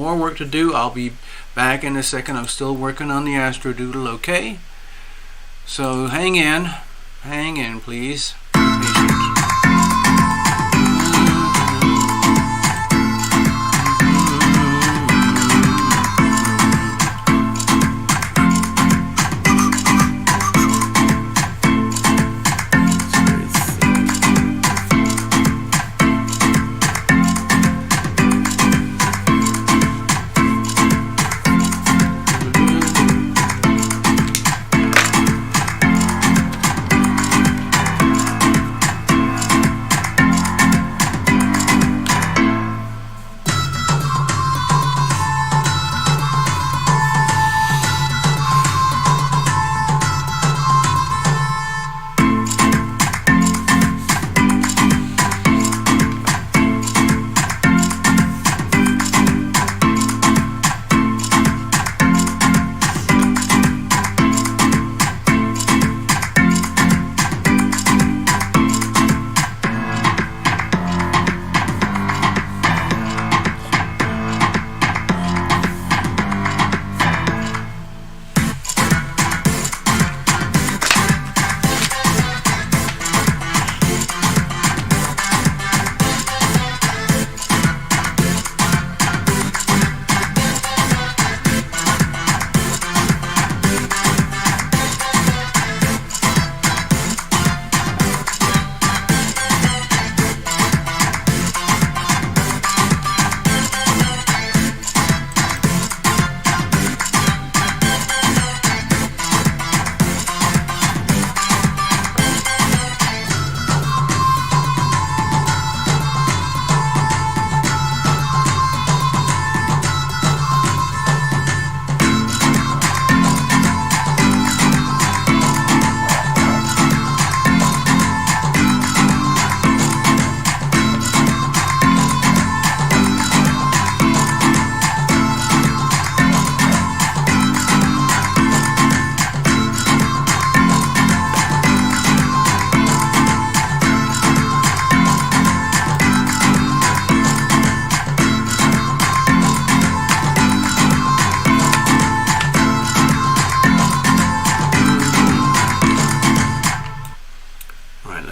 more work to do. I'll be back in a second. I'm still working on the Astro Doodle, okay? So hang in, please.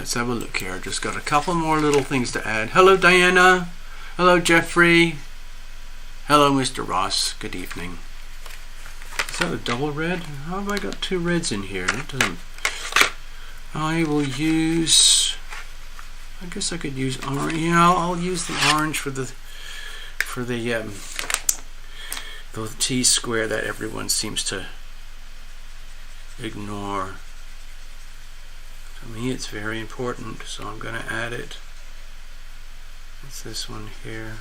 Patience. Have a look here. Just got a couple more little things to add. Hello Diana. Hello Jeffrey. Hello Mr. Ross. Good evening. Is that a double red? How have I got two reds in here? That doesn't. I will use. I guess I could use orange. Yeah, I'll use the orange for the T square that everyone seems to ignore. For me it's very important, so I'm going to add it. It's this one here.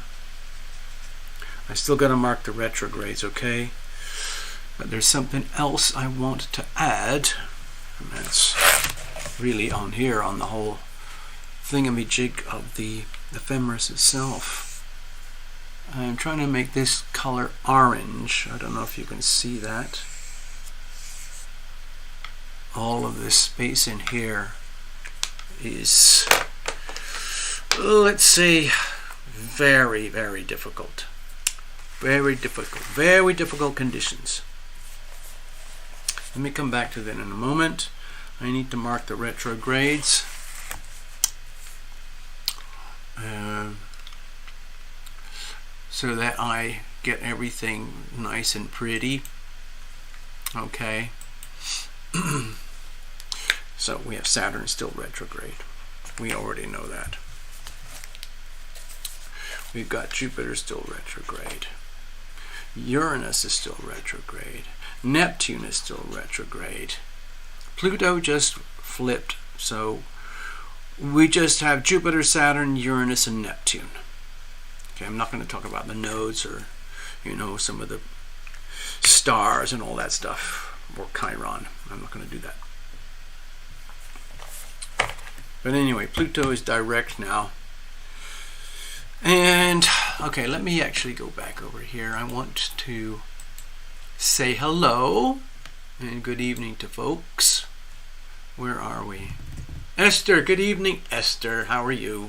I still got to mark the retrogrades, okay? But there's something else I want to add, and that's really on here on the whole thingamajig of the ephemeris itself. I'm trying to make this color orange. I don't know if you can see that. All of this space in here is, let's say, very, very difficult. Very difficult conditions. Let me come back to that in a moment. I need to mark the retrogrades. So that I get everything nice and pretty. Okay. So we have Saturn still retrograde. We already know that. We've got Jupiter still retrograde. Uranus is still retrograde. Neptune is still retrograde. Pluto just flipped, so we just have Jupiter, Saturn, Uranus, and Neptune. Okay, I'm not going to talk about the nodes or, you know, some of the stars and all that stuff, or Chiron. I'm not going to do that. But anyway, Pluto is direct now. And, okay, let me actually go back over here. I want to say hello and good evening to folks. Where are we? Esther, good evening, Esther. How are you?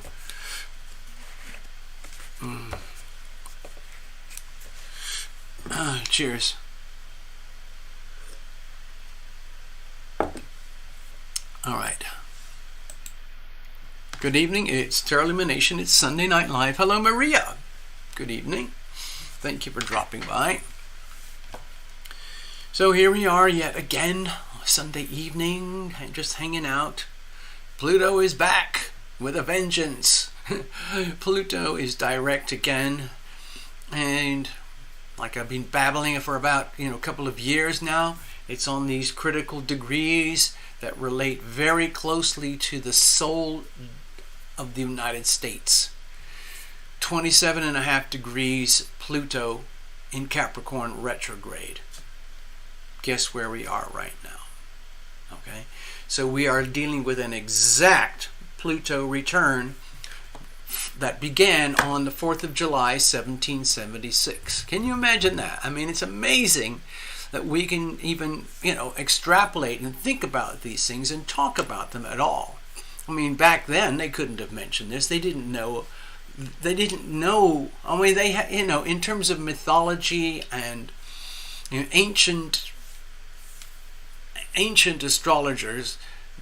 Cheers. All right. Good evening. It's TarotLumination. It's Sunday Night Live. Hello, Maria. Good evening. Thank you for dropping by. So here we are yet again, Sunday evening, just hanging out. Pluto is back with a vengeance. Pluto is direct again, and like I've been babbling for about a couple of years now, it's on these critical degrees that relate very closely to the soul of the United States. 27.5 degrees Pluto in Capricorn retrograde. Guess where we are right now. Okay, so we are dealing with an exact Pluto return that began on the 4th of July 1776. Can you imagine that? I mean, it's amazing that we can even extrapolate and think about these things and talk about them at all. I mean, back then they couldn't have mentioned this. They didn't know. I mean, they had, in terms of mythology and ancient astrologers,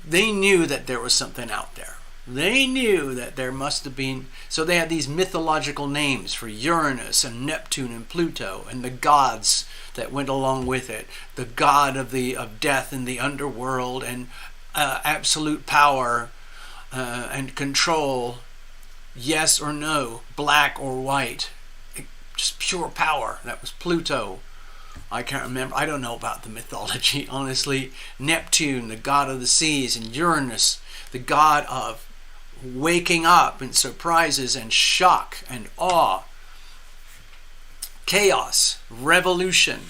they knew that there was something out there. They knew that there must have been, so they had these mythological names for Uranus and Neptune and Pluto and the gods that went along with it. The god of death in the underworld and absolute power and control, yes or no, black or white, just pure power. That was Pluto. I can't remember. I don't know about the mythology, honestly. Neptune, the god of the seas, and Uranus, the god of waking up and surprises and shock and awe. Chaos, revolution.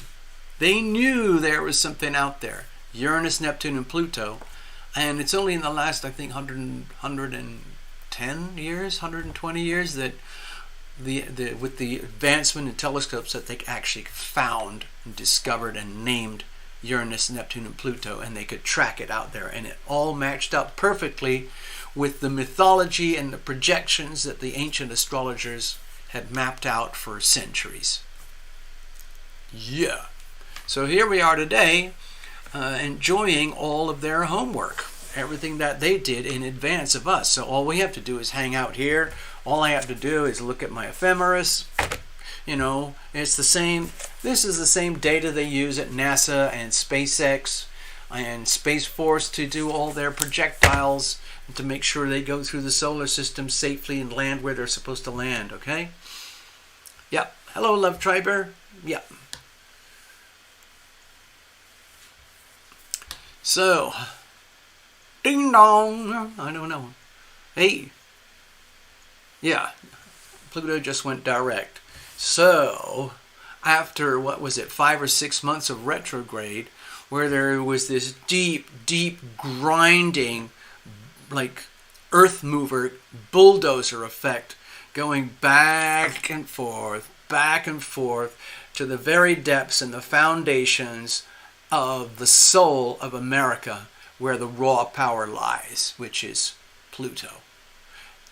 They knew there was something out there. Uranus, Neptune, and Pluto. And it's only in the last, I think, 110 years, 120 years that with the advancement in telescopes that they actually found and discovered and named Uranus, Neptune, and Pluto, and they could track it out there, and it all matched up perfectly with the mythology and the projections that the ancient astrologers had mapped out for centuries. Yeah. So here we are today, enjoying all of their homework, everything that they did in advance of us. So all we have to do is hang out here. All I have to do is look at my ephemeris. It's the same. This is the same data they use at NASA and SpaceX and Space Force to do all their projectiles and to make sure they go through the solar system safely and land where they're supposed to land, okay? Yep. Hello, Love Triber. Yep. So, ding dong. I don't know. Hey. Yeah. Pluto just went direct. So, after, 5 or 6 months of retrograde, where there was this deep, deep grinding, like earth mover, bulldozer effect, going back and forth to the very depths and the foundations of the soul of America, where the raw power lies, which is Pluto.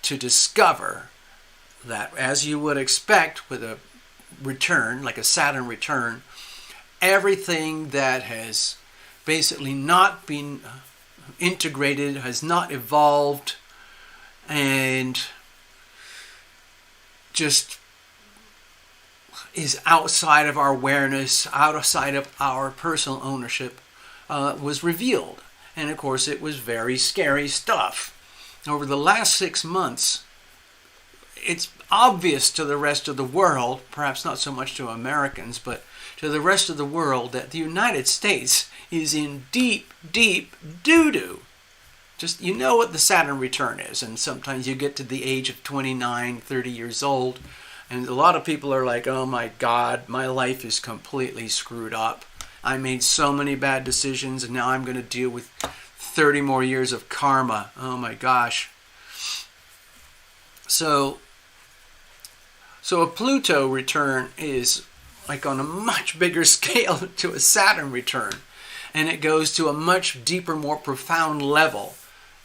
To discover that, as you would expect with a return, like a Saturn return, everything that has basically not been integrated, has not evolved, and just is outside of our awareness, outside of our personal ownership, was revealed. And of course, it was very scary stuff. Over the last 6 months, it's obvious to the rest of the world, perhaps not so much to Americans, but to the rest of the world, that the United States is in deep, deep doo-doo. Just, what the Saturn return is, and sometimes you get to the age of 29, 30 years old, and a lot of people are like, oh my God, my life is completely screwed up. I made so many bad decisions, and now I'm going to deal with 30 more years of karma. Oh my gosh. So a Pluto return is like on a much bigger scale to a Saturn return. And it goes to a much deeper, more profound level,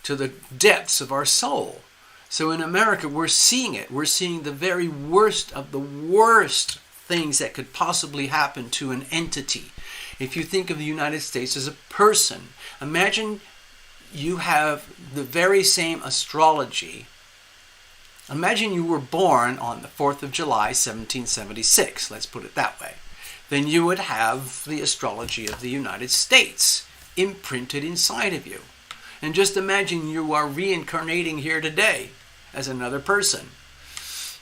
to the depths of our soul. So in America, we're seeing it. We're seeing the very worst of the worst things that could possibly happen to an entity. If you think of the United States as a person, imagine you have the very same astrology. Imagine you were born on the 4th of July, 1776. Let's put it that way. Then you would have the astrology of the United States imprinted inside of you. And just imagine you are reincarnating here today as another person.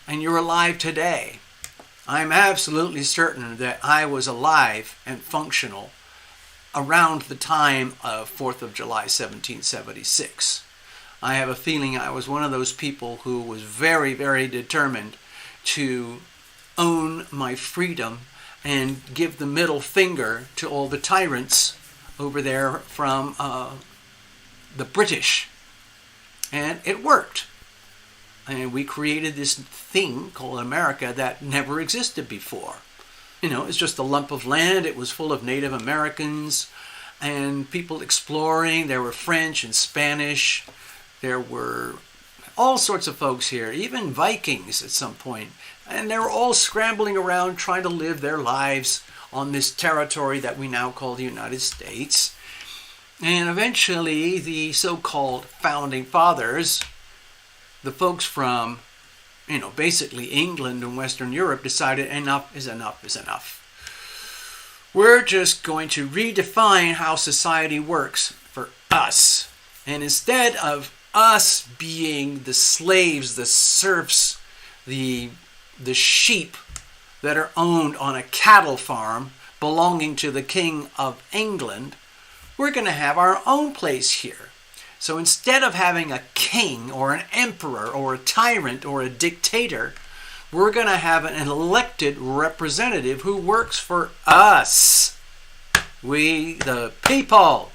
And you're alive today. I'm absolutely certain that I was alive and functional around the time of 4th of July, 1776. I have a feeling I was one of those people who was very, very determined to own my freedom and give the middle finger to all the tyrants over there from the British. And it worked. And we created this thing called America that never existed before. You know, it's just a lump of land. It was full of Native Americans and people exploring. There were French and Spanish. There were all sorts of folks here, even Vikings at some point. And they were all scrambling around trying to live their lives on this territory that we now call the United States. And eventually the so-called founding fathers, the folks from, you know, basically England and Western Europe, decided enough is enough is enough. We're just going to redefine how society works for us. And instead of us being the slaves, the serfs, the sheep that are owned on a cattle farm belonging to the King of England, we're going to have our own place here. So instead of having a king or an emperor or a tyrant or a dictator, we're going to have an elected representative who works for us. We, the people.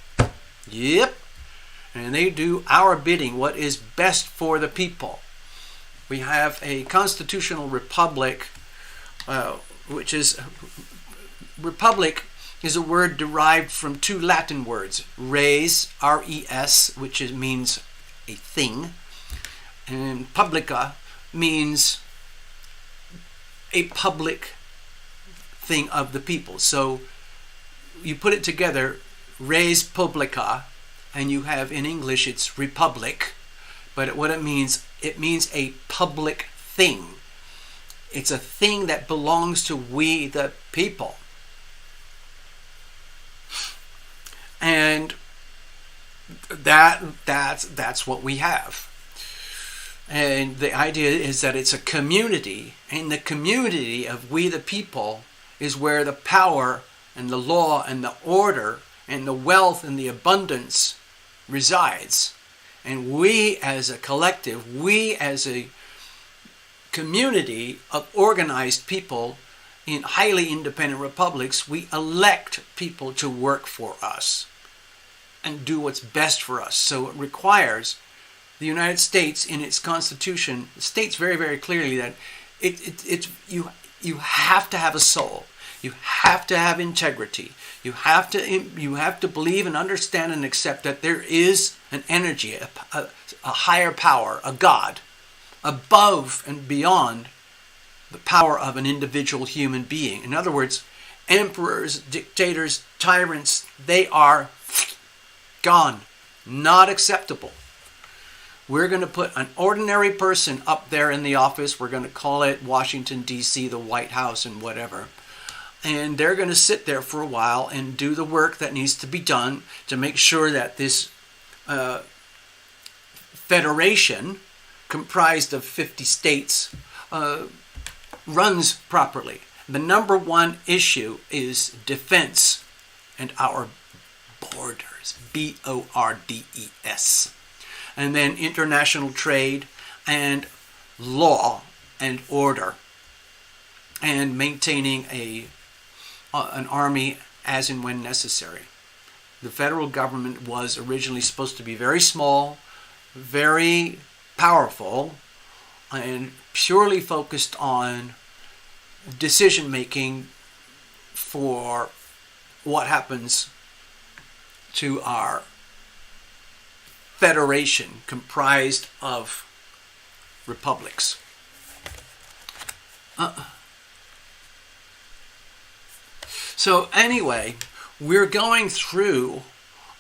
Yep. And they do our bidding, what is best for the people. We have a constitutional republic, which is, republic is a word derived from two Latin words, res, R-E-S, which means a thing, and publica means a public thing of the people. So you put it together, res publica, and you have in English it's republic, but what it means a public thing. It's a thing that belongs to we the people. And that's what we have. And the idea is that it's a community, and the community of we the people is where the power and the law and the order and the wealth and the abundance resides. And we as a collective, we as a community of organized people in highly independent republics, we elect people to work for us and do what's best for us. So it requires the United States in its constitution states very, very clearly that you have to have a soul. You have to have integrity. You have to believe and understand and accept that there is an energy, a higher power, a God, above and beyond the power of an individual human being. In other words, emperors, dictators, tyrants, they are gone. Not acceptable. We're going to put an ordinary person up there in the office. We're going to call it Washington, D.C., the White House, and whatever. And they're going to sit there for a while and do the work that needs to be done to make sure that this federation, comprised of 50 states, runs properly. The number one issue is defense and our borders, B-O-R-D-E-S. And then international trade and law and order, and maintaining an army as and when necessary. The federal government was originally supposed to be very small, very powerful, and purely focused on decision making for what happens to our federation comprised of republics. So anyway, we're going through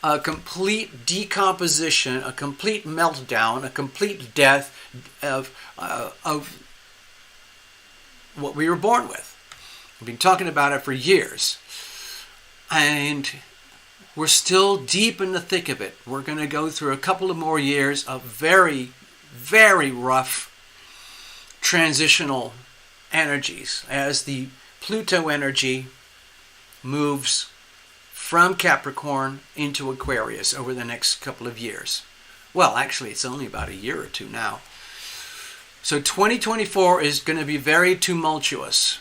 a complete decomposition, a complete meltdown, a complete death of what we were born with. We've been talking about it for years. And we're still deep in the thick of it. We're going to go through a couple of more years of very, very rough transitional energies as the Pluto energy moves from Capricorn into Aquarius over the next couple of years. Well, actually, it's only about a year or two now. So 2024 is going to be very tumultuous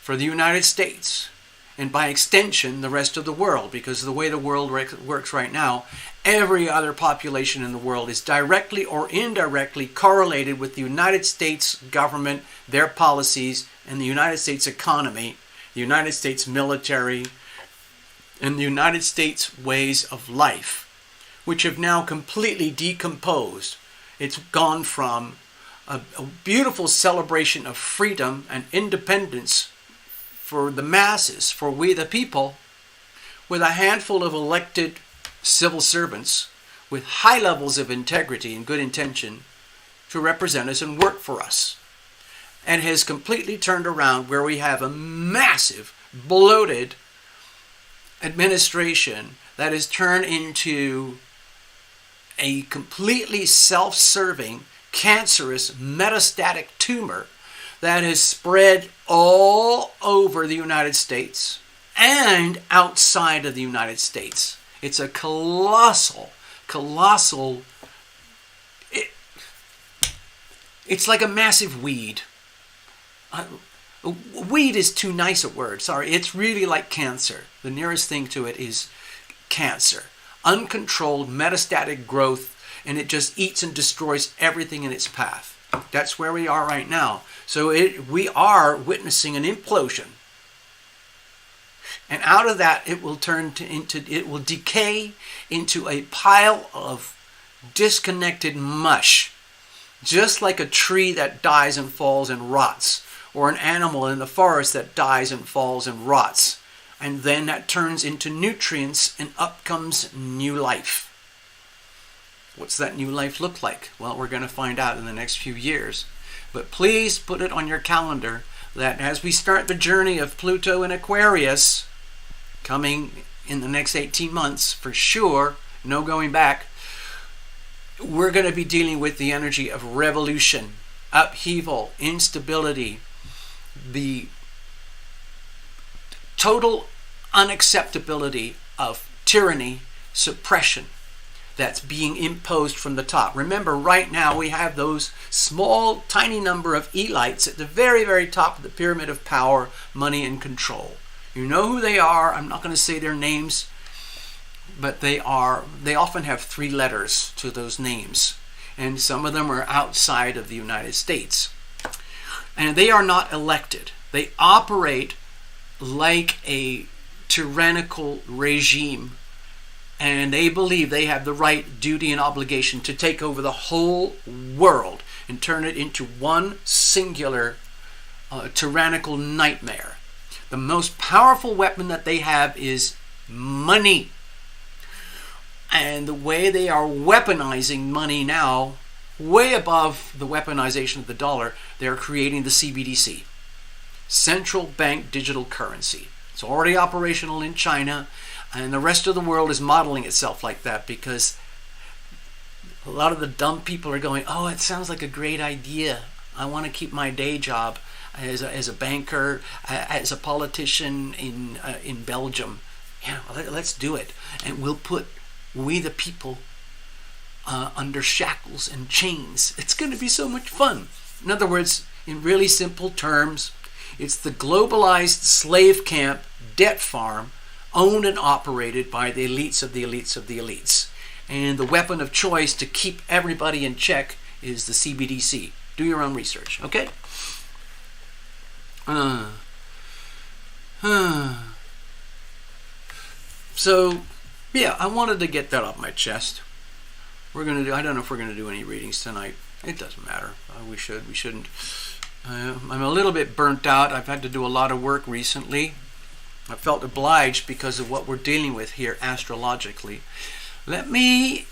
for the United States, and by extension, the rest of the world, because the way the world works right now, every other population in the world is directly or indirectly correlated with the United States government, their policies, and the United States economy, the United States military, and the United States ways of life, which have now completely decomposed. It's gone from a beautiful celebration of freedom and independence for the masses, for we the people, with a handful of elected civil servants with high levels of integrity and good intention to represent us and work for us. And has completely turned around where we have a massive, bloated administration that has turned into a completely self-serving, cancerous, metastatic tumor that has spread all over the United States and outside of the United States. It's a colossal, it's like a massive weed. Weed is too nice a word, sorry. It's really like cancer. The nearest thing to it is cancer. Uncontrolled metastatic growth, and it just eats and destroys everything in its path. That's where we are right now. So we are witnessing an implosion. And out of that, it will it will decay into a pile of disconnected mush. Just like a tree that dies and falls and rots, or an animal in the forest that dies and falls and rots. And then that turns into nutrients, and up comes new life. What's that new life look like? Well, we're going to find out in the next few years. But please put it on your calendar that as we start the journey of Pluto in Aquarius, coming in the next 18 months, for sure, no going back, we're going to be dealing with the energy of revolution, upheaval, instability, the total unacceptability of tyranny, suppression that's being imposed from the top. Remember, right now we have those small, tiny number of elites at the very, very top of the pyramid of power, money, and control. You know who they are. I'm not going to say their names, but they often have 3 letters to those names. And some of them are outside of the United States. And they are not elected. They operate like a tyrannical regime. And they believe they have the right, duty, and obligation to take over the whole world and turn it into one singular tyrannical nightmare. The most powerful weapon that they have is money. And the way they are weaponizing money now, way above the weaponization of the dollar, they're creating the CBDC, Central Bank Digital Currency. It's already operational in China. And the rest of the world is modeling itself like that because a lot of the dumb people are going, oh, it sounds like a great idea. I want to keep my day job as a banker, as a politician in Belgium. Yeah, let's do it. And we'll put we the people under shackles and chains. It's going to be so much fun. In other words, in really simple terms, it's the globalized slave camp debt farm owned and operated by the elites of the elites of the elites. And the weapon of choice to keep everybody in check is the CBDC. Do your own research, okay? So, yeah, I wanted to get that off my chest. I don't know if we're going to do any readings tonight. It doesn't matter. We shouldn't. I'm a little bit burnt out. I've had to do a lot of work recently. I felt obliged because of what we're dealing with here astrologically. Let me,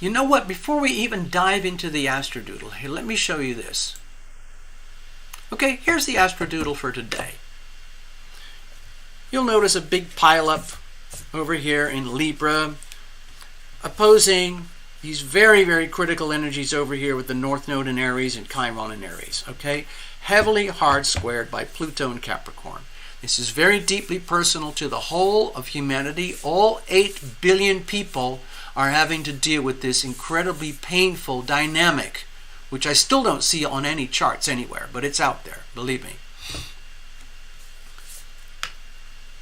you know what, before we even dive into the astrodoodle, here, let me show you this. Okay, here's the astrodoodle for today. You'll notice a big pileup over here in Libra, opposing these very, very critical energies over here with the North Node in Aries and Chiron in Aries, okay? Heavily hard squared by Pluto in Capricorn. This is very deeply personal to the whole of humanity. All 8 billion people are having to deal with this incredibly painful dynamic, which I still don't see on any charts anywhere, but it's out there, believe me.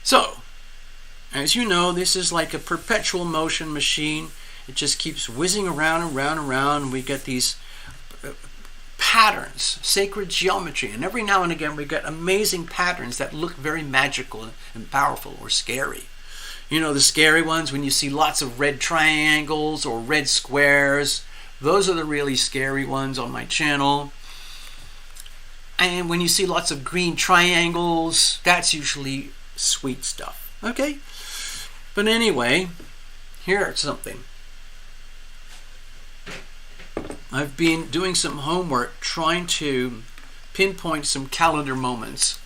So, as you know, this is like a perpetual motion machine. It just keeps whizzing around and round and round. We get these patterns, sacred geometry, and every now and again we get amazing patterns that look very magical and powerful or scary. You know, the scary ones when you see lots of red triangles or red squares. Those are the really scary ones on my channel. And when you see lots of green triangles, that's usually sweet stuff. Okay? But anyway, here's something. I've been doing some homework trying to pinpoint some calendar moments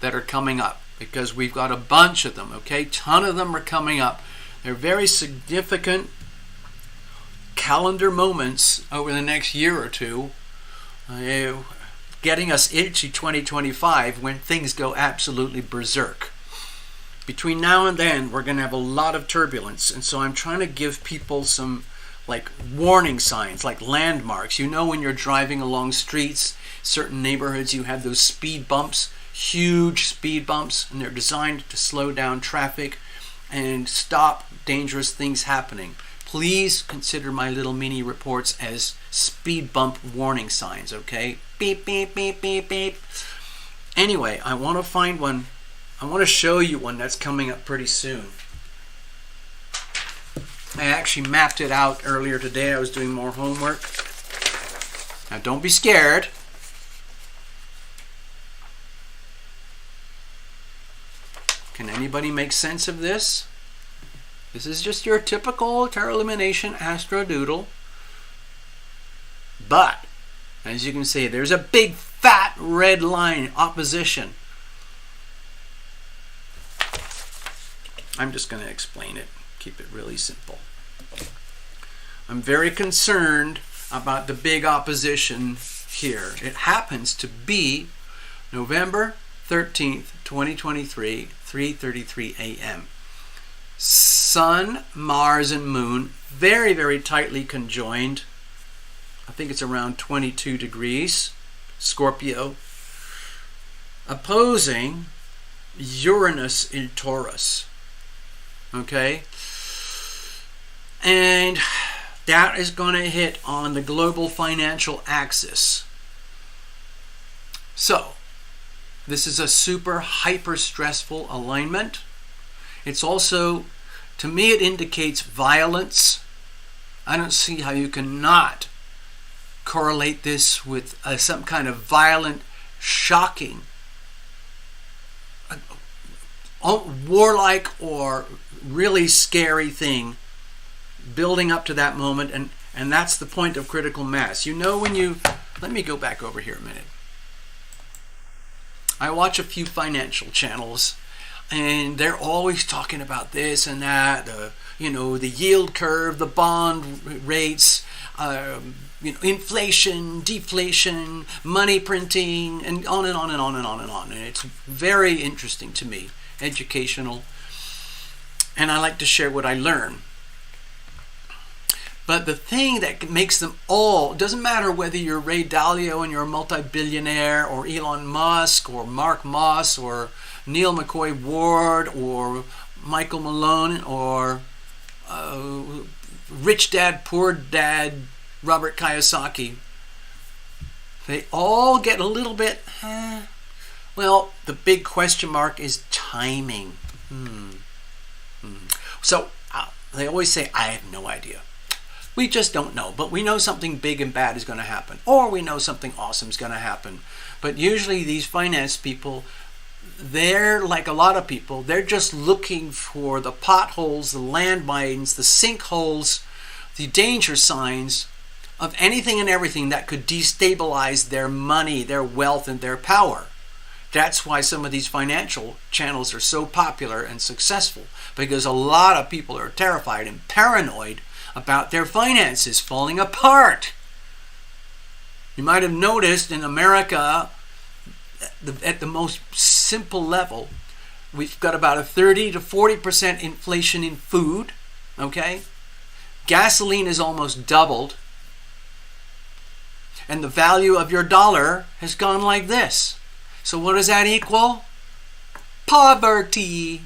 that are coming up because we've got a bunch of them, okay? Ton of them are coming up. They're very significant calendar moments over the next year or two, getting us into 2025 when things go absolutely berserk. Between now and then, we're going to have a lot of turbulence, and so I'm trying to give people some like warning signs, like landmarks. You know, when you're driving along streets, certain neighborhoods, you have those speed bumps, huge speed bumps, and they're designed to slow down traffic and stop dangerous things happening. Please consider my little mini reports as speed bump warning signs, okay? Beep, beep, beep, beep, beep. Anyway, I want to find one. I want to show you one that's coming up pretty soon. I actually mapped it out earlier today. I was doing more homework. Now don't be scared. Can anybody make sense of this? This is just your typical TarotLumination astrodoodle. But, as you can see, there's a big fat red line opposition. I'm just going to explain it. Keep it really simple. I'm very concerned about the big opposition here. It happens to be November 13th, 2023, 3:33 a.m. Sun, Mars, and Moon very, very tightly conjoined. I think it's around 22 degrees, Scorpio, opposing Uranus in Taurus. Okay? And that is going to hit on the global financial axis. So, this is a super hyper stressful alignment. It's also, to me, it indicates violence. I don't see how you cannot correlate this with some kind of violent, shocking, warlike or really scary thing building up to that moment, and that's the point of critical mass. You know, when you, let me go back over here a minute. I watch a few financial channels, and they're always talking about this and that, you know, the yield curve, the bond rates, you know, inflation, deflation, money printing, and on and on and on and on and on. And it's very interesting to me, educational, and I like to share what I learn. But the thing that makes them all, doesn't matter whether you're Ray Dalio and you're a multi-billionaire, or Elon Musk, or Mark Moss, or Neil McCoy Ward, or Michael Malone, or Rich Dad, Poor Dad, Robert Kiyosaki. They all get a little bit, well, the big question mark is timing. So they always say, I have no idea. We just don't know, but we know something big and bad is going to happen, or we know something awesome is going to happen. But usually these finance people, they're like a lot of people, they're just looking for the potholes, the landmines, the sinkholes, the danger signs of anything and everything that could destabilize their money, their wealth, and their power. That's why some of these financial channels are so popular and successful, because a lot of people are terrified and paranoid about their finances falling apart. You might have noticed in America, at the most simple level, we've got about a 30 to 40% inflation in food, okay? Gasoline is almost doubled. And the value of your dollar has gone like this. So what does that equal? Poverty.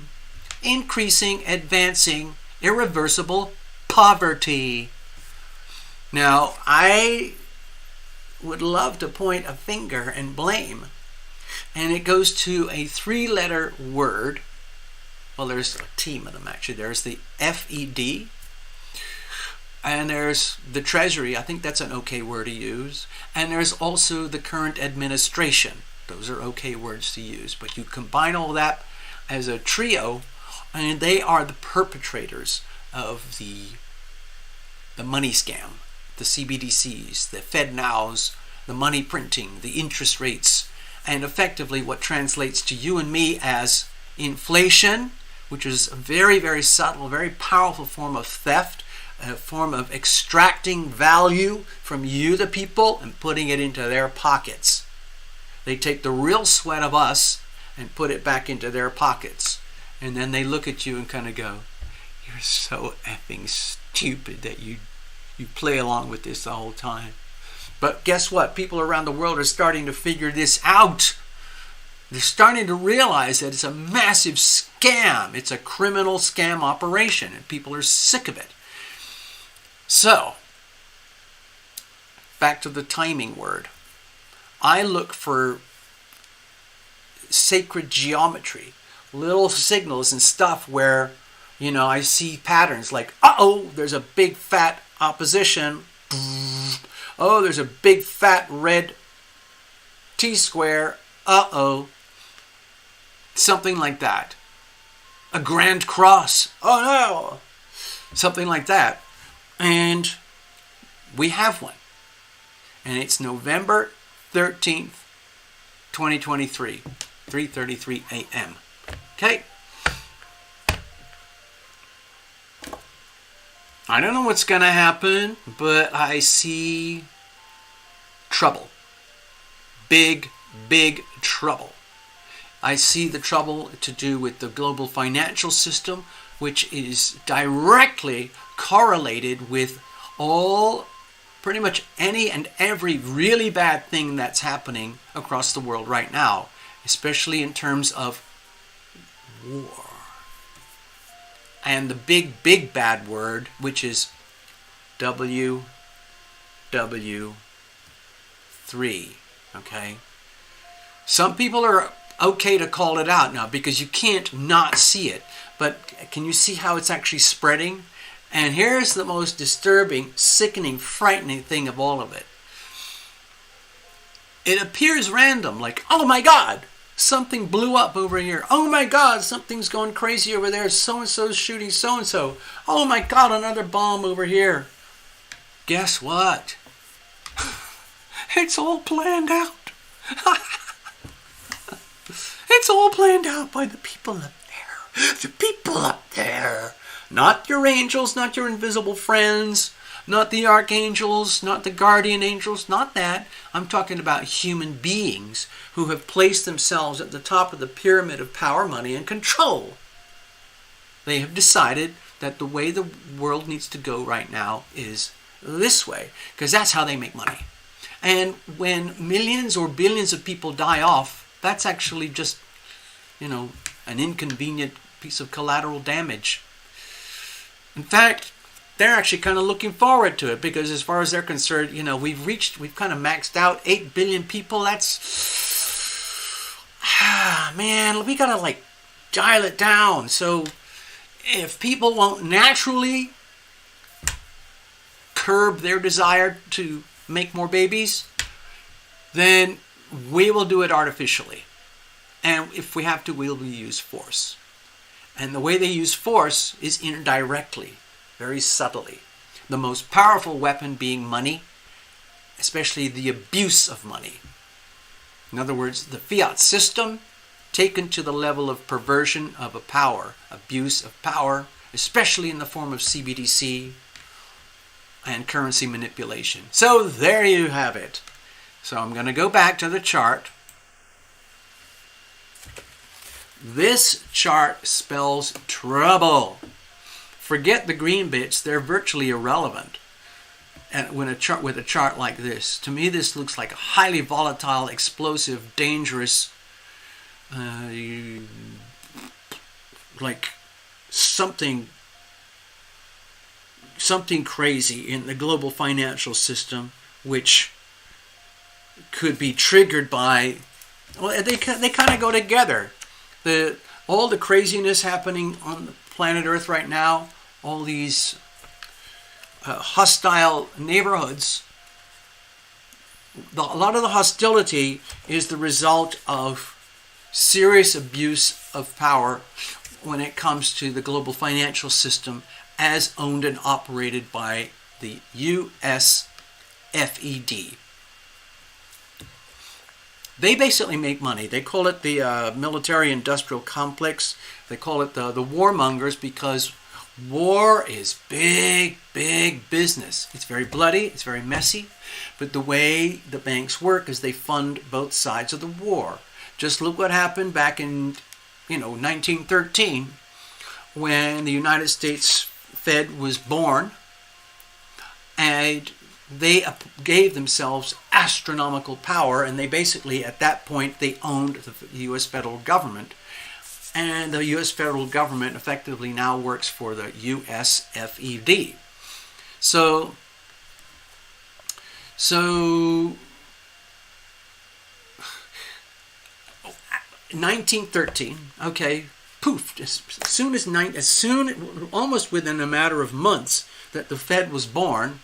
Increasing, advancing, irreversible poverty. Now, I would love to point a finger and blame, and it goes to a 3-letter word. Well, there's a team of them actually. There's the FED, and there's the Treasury. I think that's an okay word to use. And there's also the current administration. Those are okay words to use. But you combine all that as a trio, and they are the perpetrators of the money scam, the CBDCs, the FedNows, the money printing, the interest rates, and effectively what translates to you and me as inflation, which is a very, very subtle, very powerful form of theft, a form of extracting value from you, the people, and putting it into their pockets. They take the real sweat of us and put it back into their pockets. And then they look at you and kind of go, you're so effing stupid that you play along with this the whole time. But guess what? People around the world are starting to figure this out. They're starting to realize that it's a massive scam. It's a criminal scam operation, and people are sick of it. So, back to the timing word. I look for sacred geometry, little signals and stuff where, I see patterns like, uh-oh, there's a big fat opposition. Oh, there's a big fat red T-square. Uh-oh. Something like that. A grand cross. Oh, no. Something like that. And we have one. And it's November 13th, 2023, 3:33 a.m. Okay? I don't know what's going to happen, but I see trouble. Big, big trouble. I see the trouble to do with the global financial system, which is directly correlated with pretty much any and every really bad thing that's happening across the world right now, especially in terms of war. And the big, big bad word, which is WW3, okay? Some people are okay to call it out now because you can't not see it. But can you see how it's actually spreading? And here's the most disturbing, sickening, frightening thing of all of it. It appears random, like, oh my God, something blew up over here. Oh my God, something's going crazy over there. So-and-so's shooting so-and-so. Oh my God, another bomb over here. Guess what? It's all planned out. It's all planned out by the people up there. The people up there. Not your angels, not your invisible friends, not the archangels, not the guardian angels, not that. I'm talking about human beings who have placed themselves at the top of the pyramid of power, money, and control. They have decided that the way the world needs to go right now is this way, because that's how they make money. And when millions or billions of people die off, that's actually just, an inconvenient piece of collateral damage. In fact, they're actually kind of looking forward to it because as far as they're concerned, we've kind of maxed out 8 billion people. That's, man, we got to dial it down. So if people won't naturally curb their desire to make more babies, then we will do it artificially. And if we have to, we'll use force. And the way they use force is indirectly, very subtly. The most powerful weapon being money, especially the abuse of money. In other words, the fiat system taken to the level of perversion of a power, abuse of power, especially in the form of CBDC and currency manipulation. So there you have it. So I'm going to go back to the chart. This chart spells trouble. Forget the green bits, they're virtually irrelevant. And when with a chart like this, to me this looks like a highly volatile, explosive, dangerous, like something crazy in the global financial system, which could be triggered by, well, they kind of go together. All the craziness happening on the planet Earth right now, all these hostile neighborhoods, a lot of the hostility is the result of serious abuse of power when it comes to the global financial system as owned and operated by the US FED. They basically make money. They call it the military-industrial complex. They call it the warmongers because war is big, big business. It's very bloody. It's very messy. But the way the banks work is they fund both sides of the war. Just look what happened back in, 1913 when the United States Fed was born, and they gave themselves astronomical power, and they basically, at that point, they owned the U.S. federal government. And the U.S. federal government effectively now works for the U.S. FED. So 1913, okay, poof, almost within a matter of months that the Fed was born,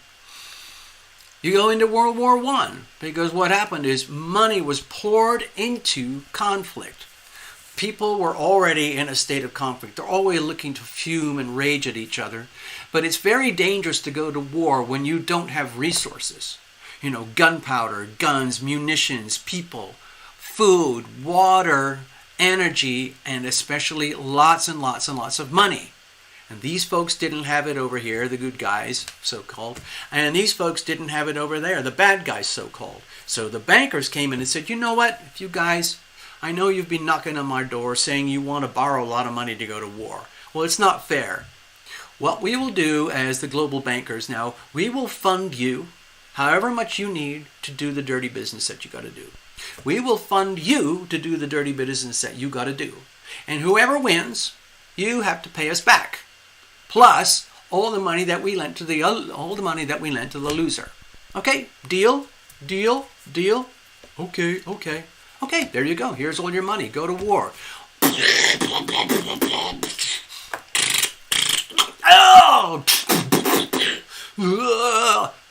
you go into World War I, because what happened is money was poured into conflict. People were already in a state of conflict. They're always looking to fume and rage at each other. But it's very dangerous to go to war when you don't have resources. Gunpowder, guns, munitions, people, food, water, energy, and especially lots and lots and lots of money. And these folks didn't have it over here, the good guys, so-called. And these folks didn't have it over there, the bad guys, so-called. So the bankers came in and said, you know what, if you guys, I know you've been knocking on my door saying you want to borrow a lot of money to go to war. Well, it's not fair. What we will do as the global bankers now, we will fund you however much you need to do the dirty business that you got to do. We will fund you to do the dirty business that you got to do. And whoever wins, you have to pay us back. Plus all the money that we lent to the loser. Okay, deal. Okay, there you go. Here's all your money. Go to war.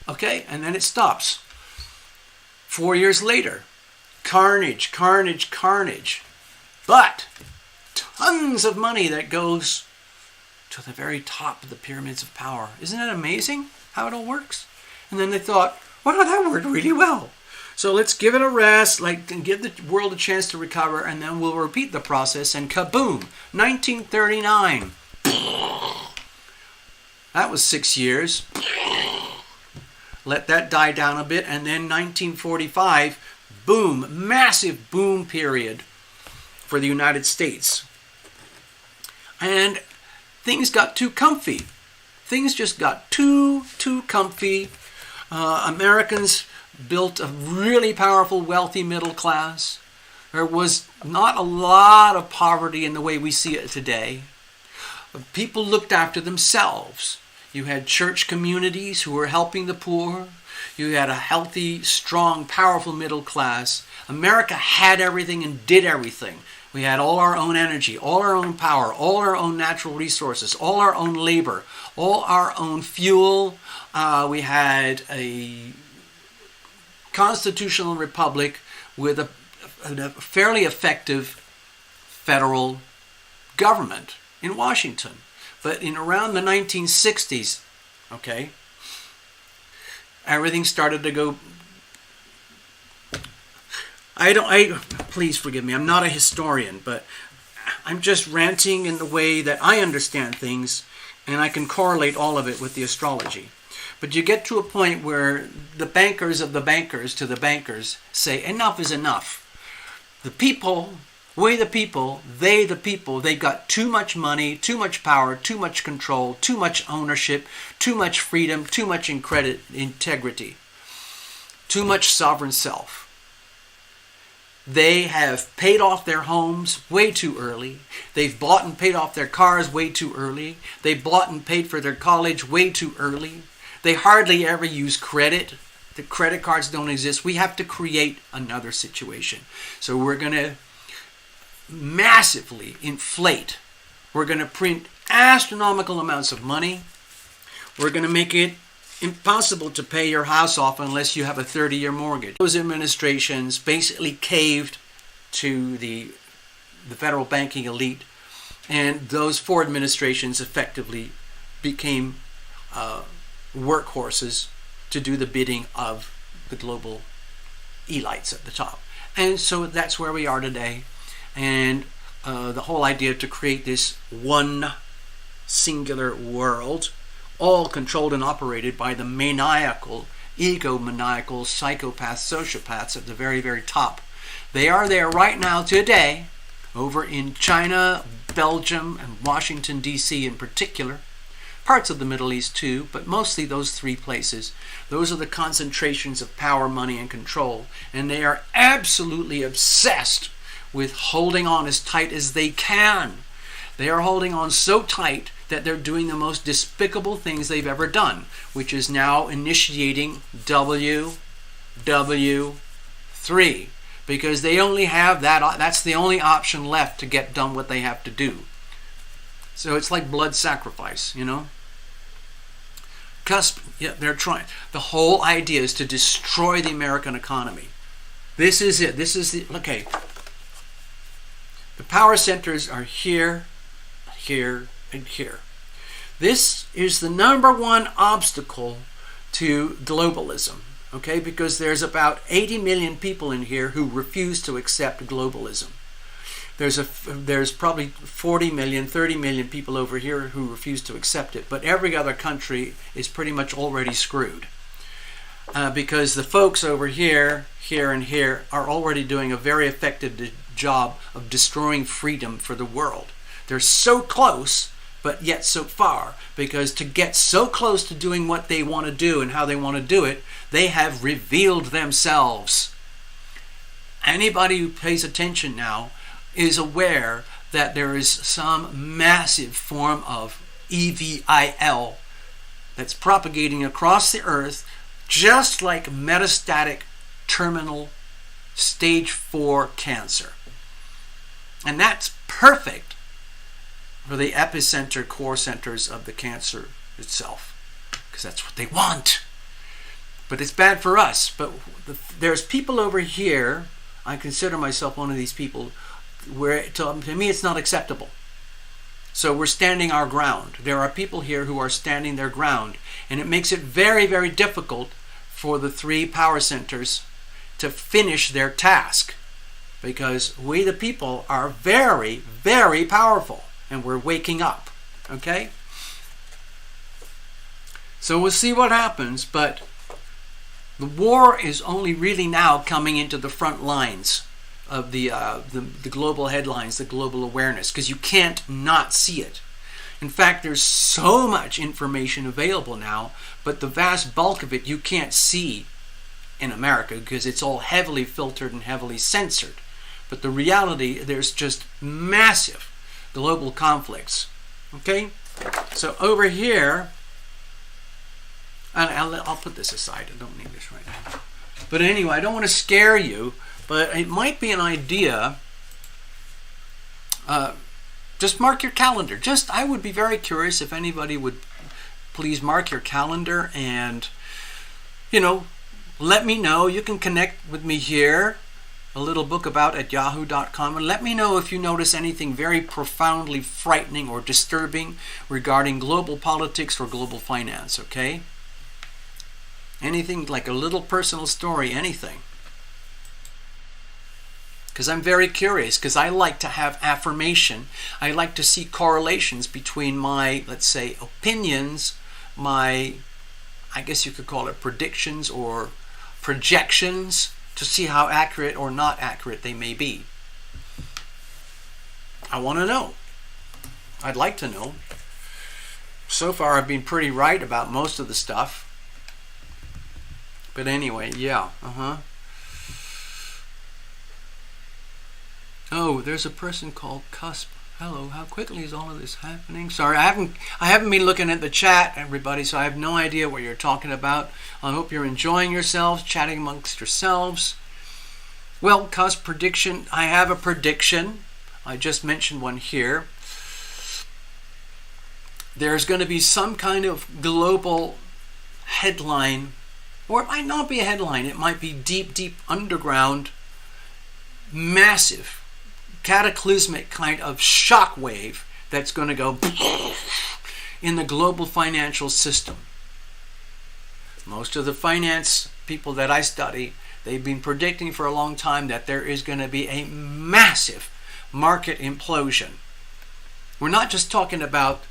Okay, and then it stops. 4 years later, carnage. But tons of money that goes to the very top of the pyramids of power. Isn't that amazing how it all works? And then they thought, wow, that worked really well. So let's give it a rest, and give the world a chance to recover, and then we'll repeat the process, and kaboom, 1939. That was 6 years. Let that die down a bit, and then 1945, boom, massive boom period for the United States. And things got too comfy. Things just got too comfy. Americans built a really powerful, wealthy middle class. There was not a lot of poverty in the way we see it today. People looked after themselves. You had church communities who were helping the poor. You had a healthy, strong, powerful middle class. America had everything and did everything. We had all our own energy, all our own power, all our own natural resources, all our own labor, all our own fuel. We had a constitutional republic with a fairly effective federal government in Washington. But in around the 1960s, okay, everything started to go. Please forgive me, I'm not a historian, but I'm just ranting in the way that I understand things, and I can correlate all of it with the astrology. But you get to a point where the bankers of the bankers to the bankers say, enough is enough. The people, we the people, they the people, they've got too much money, too much power, too much control, too much ownership, too much freedom, too much integrity, too much sovereign self. They have paid off their homes way too early. They've bought and paid off their cars way too early. They bought and paid for their college way too early. They hardly ever use credit. The credit cards don't exist. We have to create another situation. So we're going to massively inflate. We're going to print astronomical amounts of money. We're going to make it impossible to pay your house off unless you have a 30-year mortgage. Those administrations basically caved to the federal banking elite, and those four administrations effectively became workhorses to do the bidding of the global elites at the top. And so that's where we are today. And the whole idea to create this one singular world, all controlled and operated by the egomaniacal, psychopaths, sociopaths at the very, very top. They are there right now today, over in China, Belgium, and Washington, D.C. in particular. Parts of the Middle East too, but mostly those three places. Those are the concentrations of power, money, and control. And they are absolutely obsessed with holding on as tight as they can. They are holding on so tight that they're doing the most despicable things they've ever done, which is now initiating WW3, because they only have that. That's the only option left to get done what they have to do. So it's like blood sacrifice, you know. They're trying. The whole idea is to destroy the American economy. This is it. Okay. The power centers are here, here, and here. This is the number one obstacle to globalism, okay? Because there's about 80 million people in here who refuse to accept globalism. There's probably 40 million, 30 million people over here who refuse to accept it, but every other country is pretty much already screwed. Because the folks over here, here, and here are already doing a very effective job of destroying freedom for the world. They're so close, but yet so far, because to get so close to doing what they want to do and how they want to do it, they have revealed themselves. Anybody who pays attention now is aware that there is some massive form of EVIL that's propagating across the earth, just like metastatic terminal stage 4 cancer. And that's perfect for the epicenter, core centers of the cancer itself, because that's what they want. But it's bad for us. But there's people over here, I consider myself one of these people, where to me it's not acceptable. So we're standing our ground. There are people here who are standing their ground, and it makes it very, very difficult for the three power centers to finish their task, because we the people are very, very powerful, and we're waking up. Okay? So we'll see what happens, but the war is only really now coming into the front lines of the global headlines, the global awareness, because you can't not see it. In fact, there's so much information available now, but the vast bulk of it you can't see in America because it's all heavily filtered and heavily censored. But the reality, there's just massive global conflicts. Okay? So over here, and I'll put this aside. I don't need this right now. But anyway, I don't want to scare you, but it might be an idea. Just mark your calendar. I would be very curious if anybody would please mark your calendar and, let me know. You can connect with me here a little book about at yahoo.com, and let me know if you notice anything very profoundly frightening or disturbing regarding global politics or global finance, okay? Anything like a little personal story, anything. Because I'm very curious, because I like to have affirmation. I like to see correlations between my, let's say, opinions, my, I guess you could call it predictions or projections, to see how accurate or not accurate they may be. I want to know. I'd like to know. So far I've been pretty right about most of the stuff. But anyway, yeah, Oh, there's a person called Cusp. Hello, how quickly is all of this happening? Sorry, I haven't been looking at the chat, everybody, so I have no idea what you're talking about. I hope you're enjoying yourselves, chatting amongst yourselves. Well, Cusp, prediction. I have a prediction. I just mentioned one here. There's going to be some kind of global headline, or it might not be a headline. It might be deep, deep underground, massive, cataclysmic kind of shockwave that's going to go in the global financial system. Most of the finance people that I study, they've been predicting for a long time that there is going to be a massive market implosion. We're not just talking about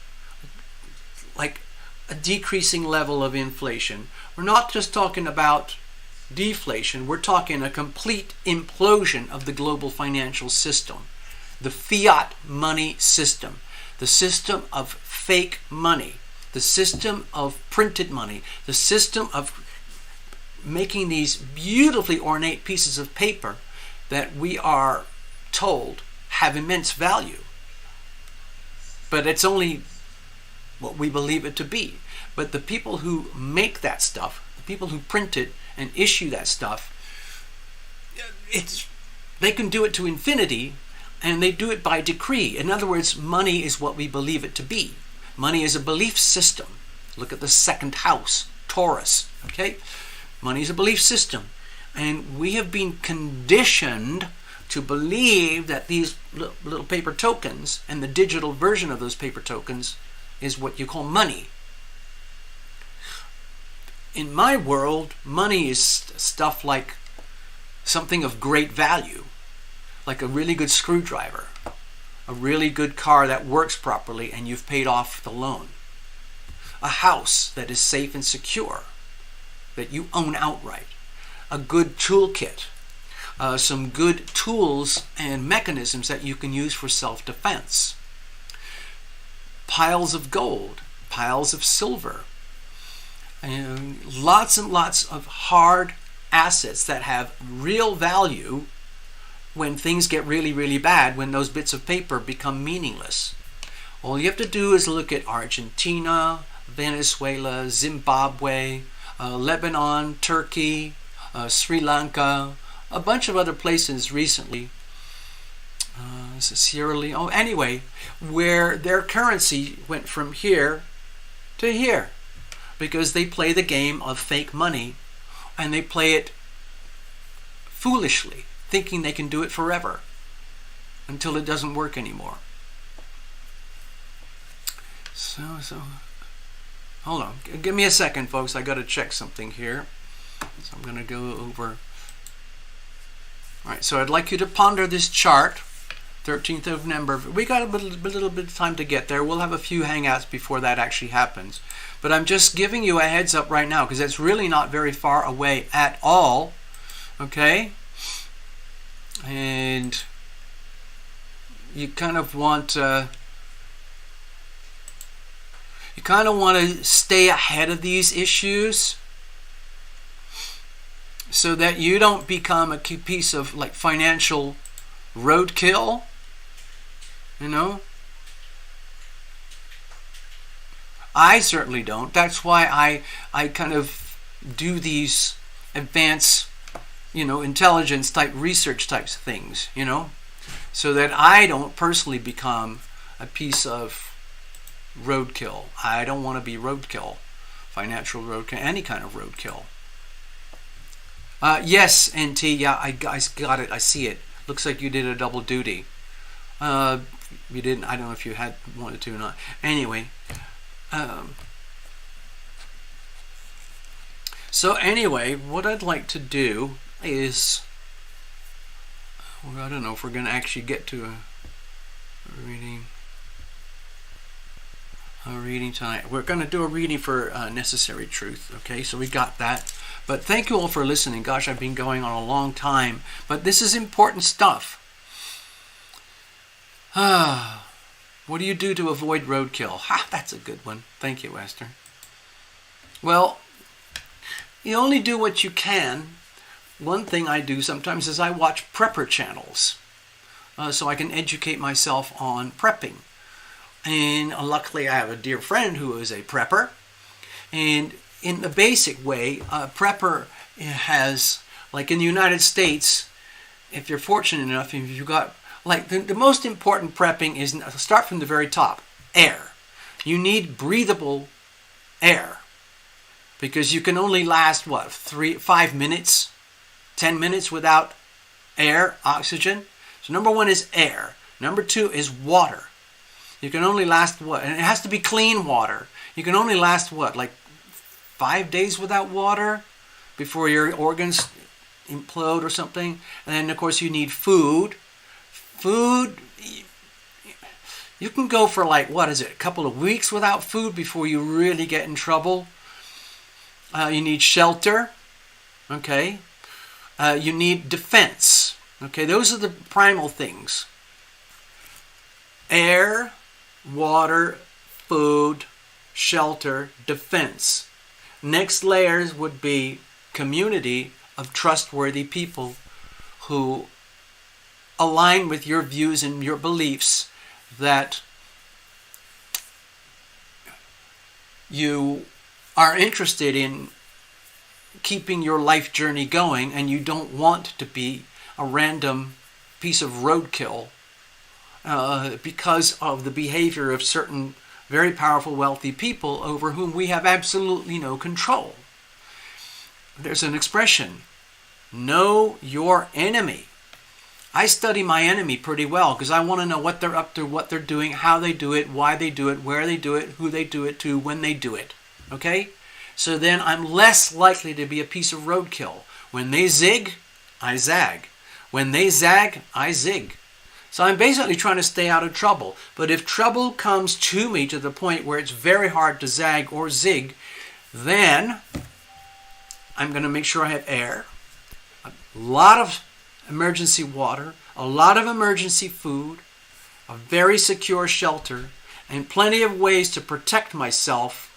like a decreasing level of inflation. We're not just talking about deflation. We're talking a complete implosion of the global financial system. The fiat money system. The system of fake money. The system of printed money. The system of making these beautifully ornate pieces of paper that we are told have immense value. But it's only what we believe it to be. But the people who make that stuff, the people who print it and issue that stuff, they can do it to infinity, and they do it by decree. In other words, money is what we believe it to be. Money is a belief system. Look at the second house, Taurus, okay? Money is a belief system. And we have been conditioned to believe that these little paper tokens and the digital version of those paper tokens is what you call money. In my world, money is stuff like something of great value, like a really good screwdriver, a really good car that works properly and you've paid off the loan, a house that is safe and secure, that you own outright, a good toolkit, some good tools and mechanisms that you can use for self-defense, piles of gold, piles of silver, and lots of hard assets that have real value when things get really, really bad, when those bits of paper become meaningless. All you have to do is look at Argentina, Venezuela, Zimbabwe, Lebanon, Turkey, Sri Lanka, a bunch of other places recently, Sierra Leone, anyway, where their currency went from here to here because they play the game of fake money, and they play it foolishly, thinking they can do it forever until it doesn't work anymore. So hold on, give me a second, folks. I got to check something here. So I'm going to go over. All right, so I'd like you to ponder this chart. 13th of November. We got a little bit of time to get there. We'll have a few hangouts before that actually happens. But I'm just giving you a heads up right now because it's really not very far away at all. Okay? And you kind of want to stay ahead of these issues so that you don't become a piece of like financial roadkill, you know. I certainly don't. That's why I kind of do these advanced, intelligence type research types of things, so that I don't personally become a piece of roadkill. I don't want to be roadkill, financial roadkill, any kind of roadkill. Yes, NT. Yeah, I got it. I see it. Looks like you did a double duty. You didn't. I don't know if you had wanted to or not. Anyway. So anyway, what I'd like to do is, well, I don't know if we're going to actually get to a reading tonight. We're going to do a reading for Necessary Truth. Okay, so we got that. But thank you all for listening. Gosh, I've been going on a long time, but this is important stuff. What do you do to avoid roadkill? Ha, that's a good one. Thank you, Esther. Well, you only do what you can. One thing I do sometimes is I watch prepper channels so I can educate myself on prepping. And luckily I have a dear friend who is a prepper. And in the basic way, a prepper has, like in the United States, if you're fortunate enough, if you've got, like the most important prepping is, start from the very top, air. You need breathable air. Because you can only last, 5 minutes, 10 minutes without air, oxygen. So number one is air. Number two is water. You can only last, and it has to be clean water. You can only last, 5 days without water before your organs implode or something. And then, of course, you need food. Food, you can go for a couple of weeks without food before you really get in trouble. You need shelter, okay? You need defense, okay? Those are the primal things. Air, water, food, shelter, defense. Next layers would be community of trustworthy people who align with your views and your beliefs, that you are interested in keeping your life journey going, and you don't want to be a random piece of roadkill because of the behavior of certain very powerful, wealthy people over whom we have absolutely no control. There's an expression, know your enemy. I study my enemy pretty well because I want to know what they're up to, what they're doing, how they do it, why they do it, where they do it, who they do it to, when they do it. Okay? So then I'm less likely to be a piece of roadkill. When they zig, I zag. When they zag, I zig. So I'm basically trying to stay out of trouble. But if trouble comes to me to the point where it's very hard to zag or zig, then I'm going to make sure I have air, a lot of emergency water, a lot of emergency food, a very secure shelter, and plenty of ways to protect myself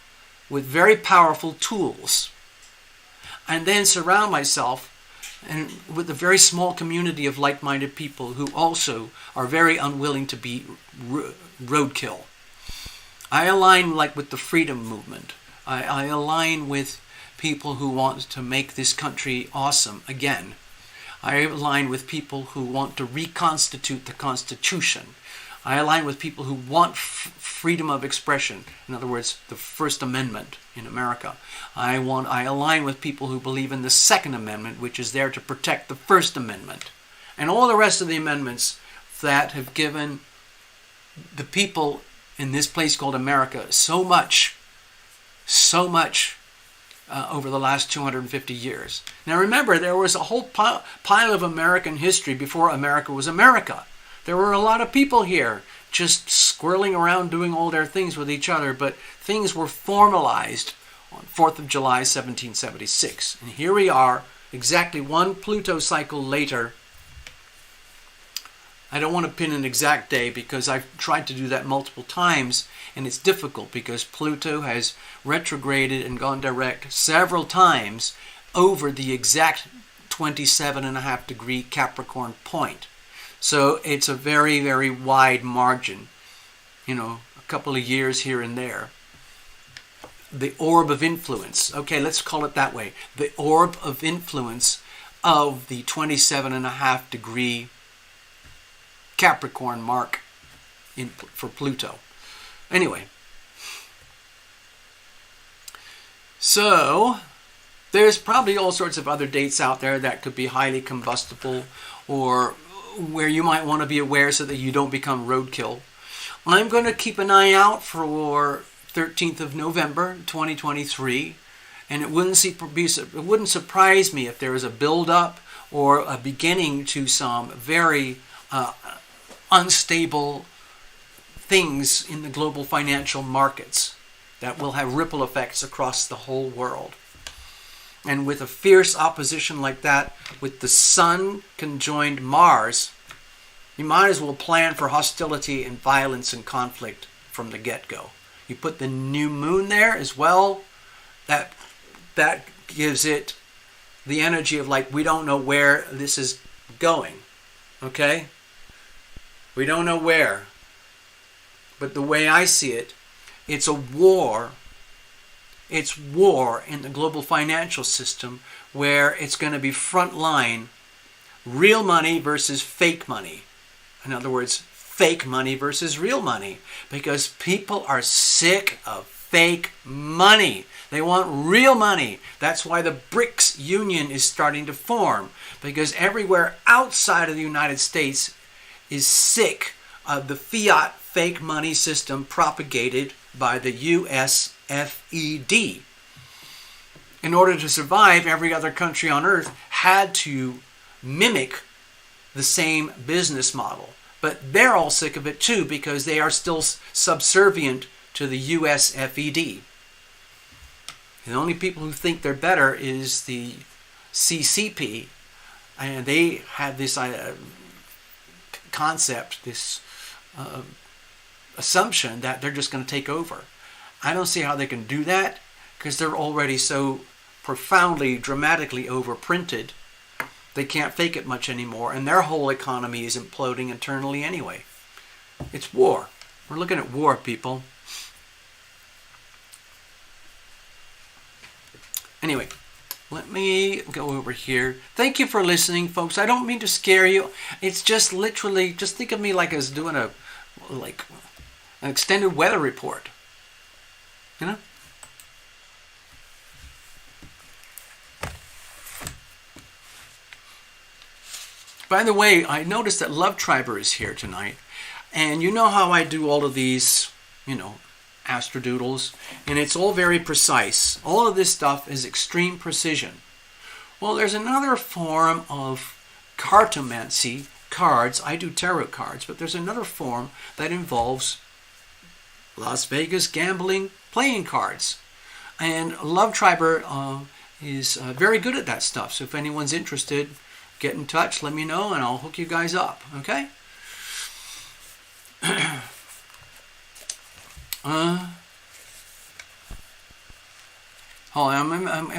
with very powerful tools. And then surround myself with a very small community of like-minded people who also are very unwilling to be roadkill. I align with the freedom movement. I align with people who want to make this country awesome again. I align with people who want to reconstitute the Constitution. I align with people who want freedom of expression. In other words, the First Amendment in America. I align with people who believe in the Second Amendment, which is there to protect the First Amendment. And all the rest of the amendments that have given the people in this place called America so much over the last 250 years. Now remember, there was a whole pile of American history before America was America. There were a lot of people here just squirreling around doing all their things with each other, but things were formalized on 4th of July, 1776. And here we are, exactly one Pluto cycle later. I don't want to pin an exact day because I've tried to do that multiple times, and it's difficult because Pluto has retrograded and gone direct several times over the exact 27.5 degree Capricorn point. So it's a very, very wide margin, a couple of years here and there. The orb of influence, okay, let's call it that way. The orb of influence of the 27.5 degree Capricorn mark for Pluto. Anyway, so There's probably all sorts of other dates out there that could be highly combustible, or where you might want to be aware so that you don't become roadkill. I'm going to keep an eye out for 13th of November 2023, and it wouldn't surprise me if there is a build-up or a beginning to some very unstable things in the global financial markets that will have ripple effects across the whole world. And with a fierce opposition like that, with the Sun conjoined Mars, you might as well plan for hostility and violence and conflict from the get-go. You put the new moon there as well, that gives it the energy of like, we don't know where this is going, okay? We don't know where. But the way I see it, it's a war. It's war in the global financial system where it's going to be front line, real money versus fake money. In other words, fake money versus real money. Because people are sick of fake money. They want real money. That's why the BRICS Union is starting to form. Because everywhere outside of the United States is sick of the fiat fake money system propagated by the USFED. In order to survive, every other country on earth had to mimic the same business model. But they're all sick of it too, because they are still subservient to the USFED. The only people who think they're better is the CCP, and they have this concept, this assumption that they're just going to take over. I don't see how they can do that, because they're already so profoundly, dramatically overprinted. They can't fake it much anymore, and their whole economy is imploding internally anyway. It's war. We're looking at war, people. Anyway, let me go over here. Thank you for listening, folks. I don't mean to scare you. It's just literally, just think of me like I was doing an extended weather report. You know? By the way, I noticed that Love Triber is here tonight. And you know how I do all of these, astrodoodles, and it's all very precise. All of this stuff is extreme precision. Well, there's another form of cartomancy, cards. I do tarot cards, but there's another form that involves Las Vegas gambling playing cards. And Love Triber is very good at that stuff. So if anyone's interested, get in touch, let me know, and I'll hook you guys up, okay?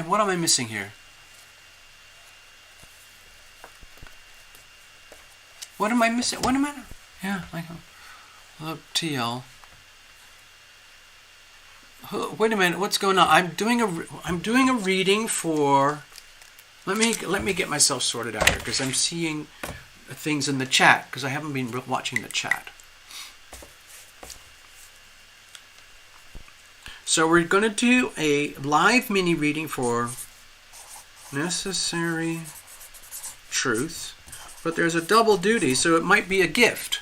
What am I missing here? What am I missing? What am I? Yeah, TL. Wait a minute. What's going on? I'm doing a reading for. Let me get myself sorted out here, because I'm seeing things in the chat, because I haven't been watching the chat. So we're going to do a live mini reading for Necessary Truth, but there's a double duty, so it might be a gift.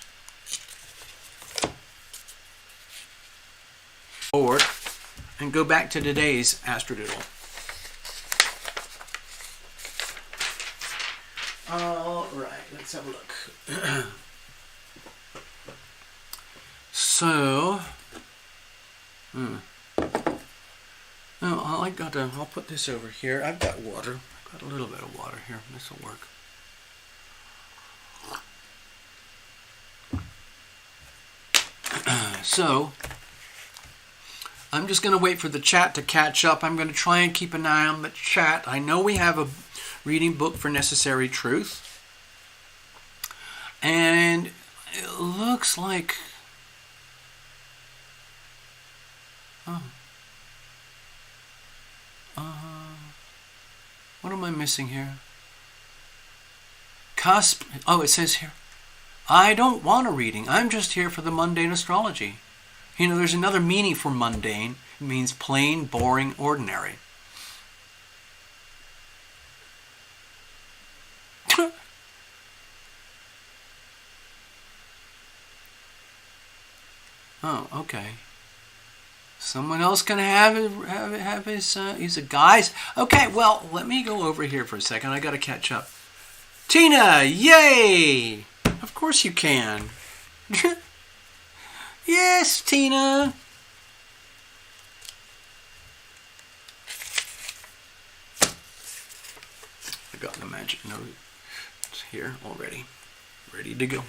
Forward and go back to today's Astrodoodle. All right, let's have a look. So, I'll put this over here. I've got water. I've got a little bit of water here. This will work. So, I'm just going to wait for the chat to catch up. I'm going to try and keep an eye on the chat. I know we have a reading book for Necessary Truth. And it looks like... what am I missing here? Cusp. Oh, it says here, I don't want a reading. I'm just here for the mundane astrology. There's another meaning for mundane. It means plain, boring, ordinary. Okay. Someone else can have his guys. Okay, well, let me go over here for a second. I got to catch up. Tina, yay! Of course you can. Yes, Tina. I got the magic note. It's here already. Ready to go.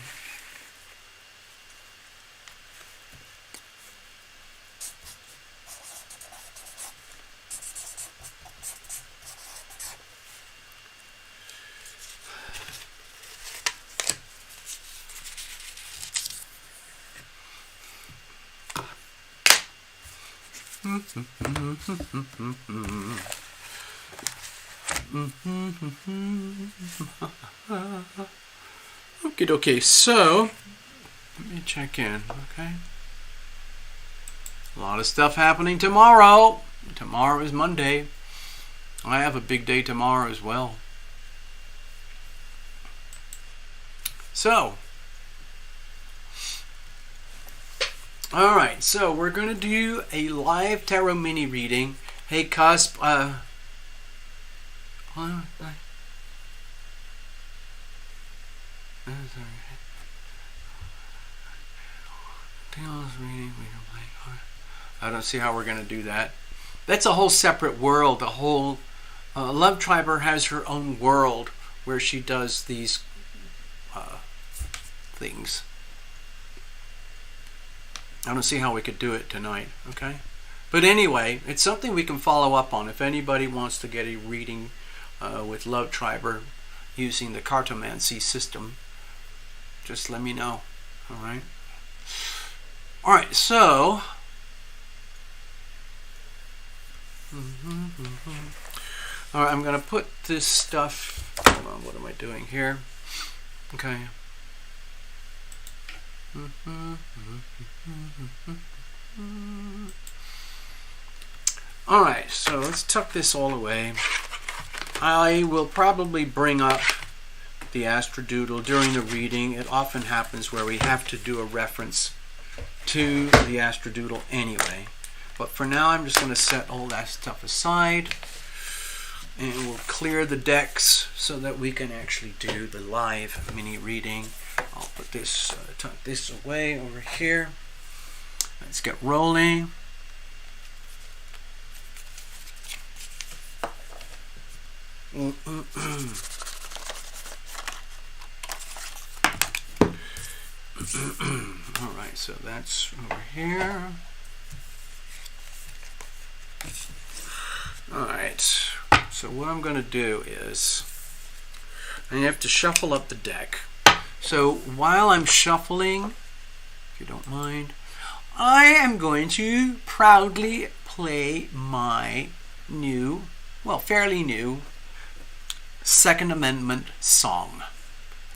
Okay, so let me check in, okay? A lot of stuff happening tomorrow. Tomorrow is Monday. I have a big day tomorrow as well. So, all right, so we're going to do a live tarot mini reading. Hey, Cusp, I don't see how we're going to do that. That's a whole separate world. The whole Love Triber has her own world where she does these things. I don't see how we could do it tonight, okay? But anyway, it's something we can follow up on. If anybody wants to get a reading with Love Triber using the cartomancy system, just let me know, all right? All right, so... All right, I'm going to put this stuff... Hold on, what am I doing here? Okay. All right, so let's tuck this all away. I will probably bring up the Astrodoodle during the reading. It often happens where we have to do a reference to the Astrodoodle anyway. But for now, I'm just going to set all that stuff aside. And we'll clear the decks so that we can actually do the live mini reading. I'll put this, tuck this away over here. Let's get rolling. Alright, so that's over here. Alright, so what I'm going to do is I have to shuffle up the deck. So while I'm shuffling, if you don't mind, I am going to proudly play my new, well, fairly new, Second Amendment song.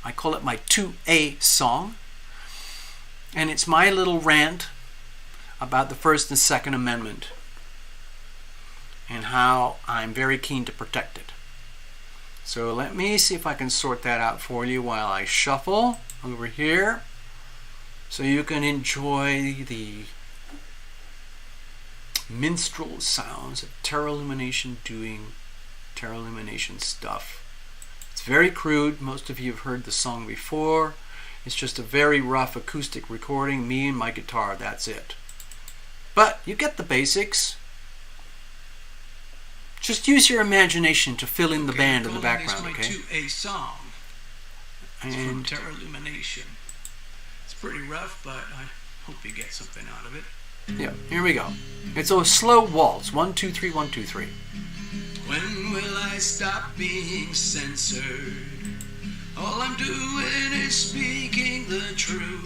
I call it my 2A song. And it's my little rant about the First and Second Amendment and how I'm very keen to protect it. So let me see if I can sort that out for you while I shuffle over here so you can enjoy the minstrel sounds of TarotLumination doing TarotLumination stuff. It's very crude. Most of you have heard the song before. It's just a very rough acoustic recording, me and my guitar, that's it. But you get the basics. Just use your imagination to fill in the band in the background, okay? To a song. It's from TarotLumination. It's pretty rough, but I hope you get something out of it. Yeah, here we go. It's a slow waltz. 1, 2, 3, 1, 2, 3. When will I stop being censored? All I'm doing is speaking the truth.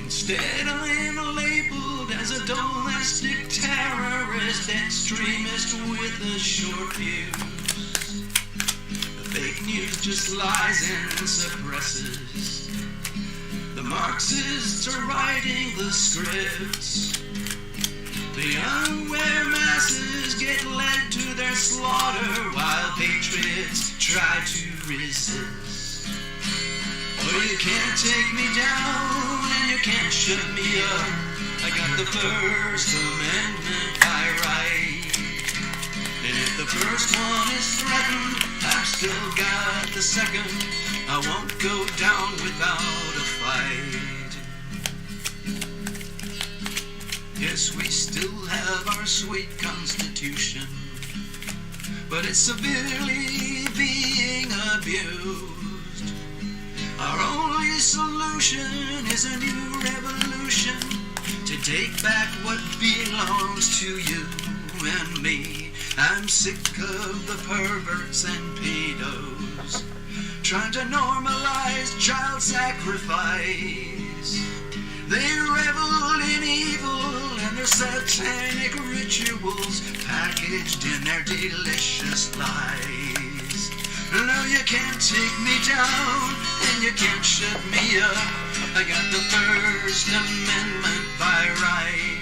Instead I'm labeled as a domestic terrorist, extremist with a short fuse. The fake news just lies and suppresses. The Marxists are writing the scripts. The unaware masses get led to their slaughter while patriots try to resist. you can't take me down and you can't shut me up. I got the First Amendment by right. And if the first one is threatened, I've still got the second. I won't go down without a fight. Yes, we still have our sweet Constitution, but it's severely being abused. Our only solution is a new revolution to take back what belongs to you and me. I'm sick of the perverts and pedos trying to normalize child sacrifice. They revel in evil and their satanic rituals packaged in their delicious lies. No, you can't take me down and you can't shut me up. I got the First Amendment by right.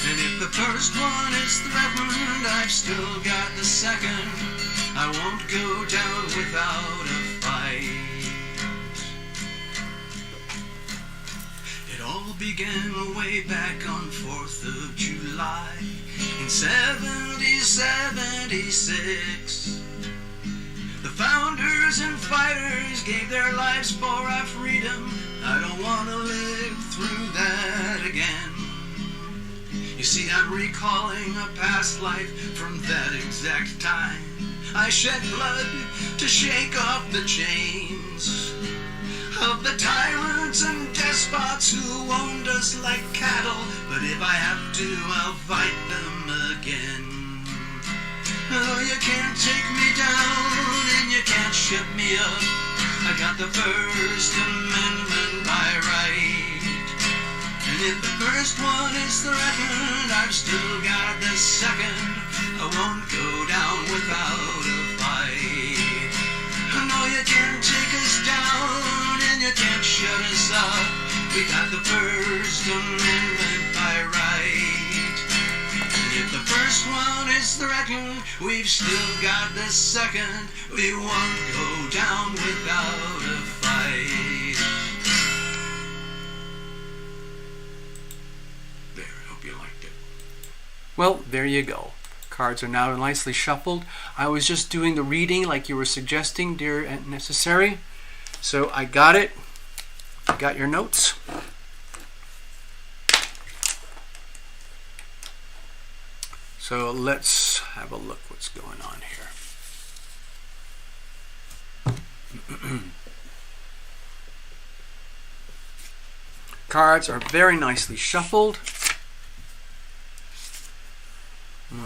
And if the first one is threatened, I've still got the second. I won't go down without a fight. It all began way back on 4th of July in 1776. The founders and fighters gave their lives for our freedom. I don't want to live through that again. You see, I'm recalling a past life from that exact time. I shed blood to shake off the chains of the tyrants and despots who owned us like cattle. But if I have to, I'll fight them again. Oh, you can't take me down and you can't shut me up. I got the First Amendment by right. And if the first one is threatened, I've still got the second. I won't go down without a fight. No, you can't take us down and you can't shut us up. We got the First Amendment by right. And if the first one is threatened, we've still got the second. We won't go down without a fight. There, I hope you liked it. Well, there you go. Cards are now nicely shuffled. I was just doing the reading like you were suggesting, dear and necessary. So I got it. I got your notes. So let's have a look what's going on here. Cards are very nicely shuffled.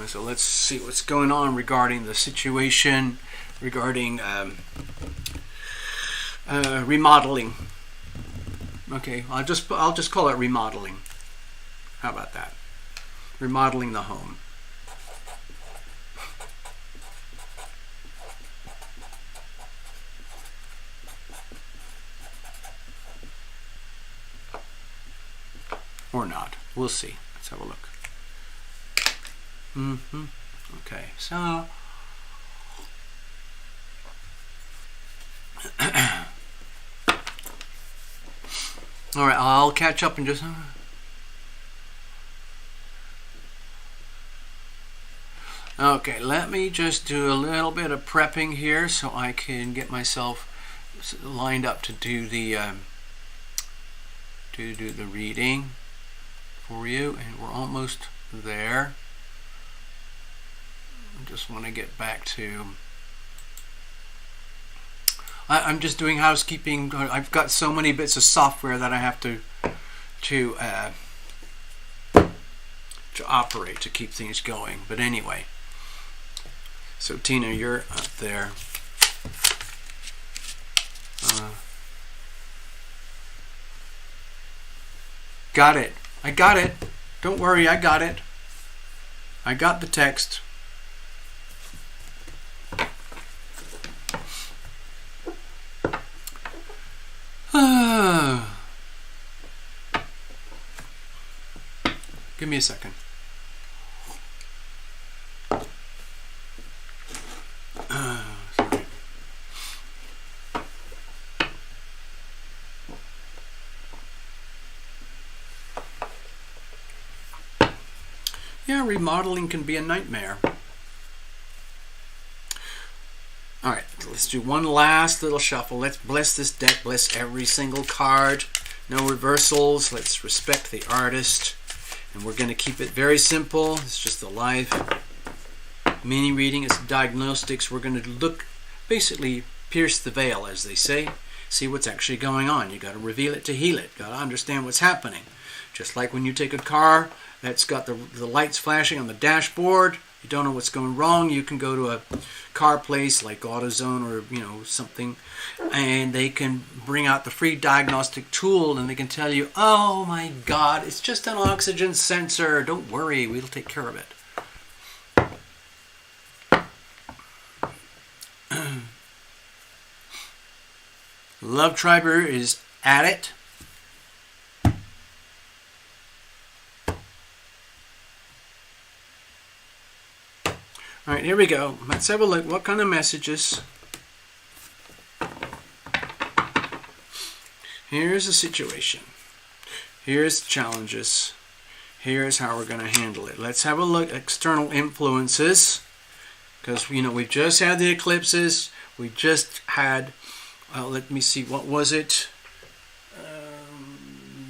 So let's see what's going on regarding the situation, regarding remodeling. Okay, I'll just call it remodeling. How about that? Remodeling the home. Or not. We'll see. Let's have a look. Okay, so all right, I'll catch up in just okay, let me just do a little bit of prepping here so I can get myself lined up to do the reading for you, and we're almost there. I just want to get back to I'm just doing housekeeping. I've got so many bits of software that I have to operate to keep things going. But anyway, so Tina, you're up there. Got it. I got it. Don't worry, I got it. I got the text. Give me a second. Sorry. Yeah, remodeling can be a nightmare. All right, let's do one last little shuffle. Let's bless this deck, bless every single card. No reversals. Let's respect the artist. And we're going to keep it very simple. It's just a live mini reading. It's diagnostics. We're going to look, basically pierce the veil, as they say. See what's actually going on. You got to reveal it to heal it. Got to understand what's happening. Just like when you take a car that's got the lights flashing on the dashboard, you don't know what's going wrong, you can go to a car place like AutoZone or something, and they can bring out the free diagnostic tool and they can tell you, oh my God, it's just an oxygen sensor. Don't worry, we'll take care of it. Love Triber is at it. All right, here we go. Let's have a look. What kind of messages? Here's the situation. Here's the challenges. Here's how we're going to handle it. Let's have a look at external influences. Because, we've just had the eclipses. We just had, let me see, what was it?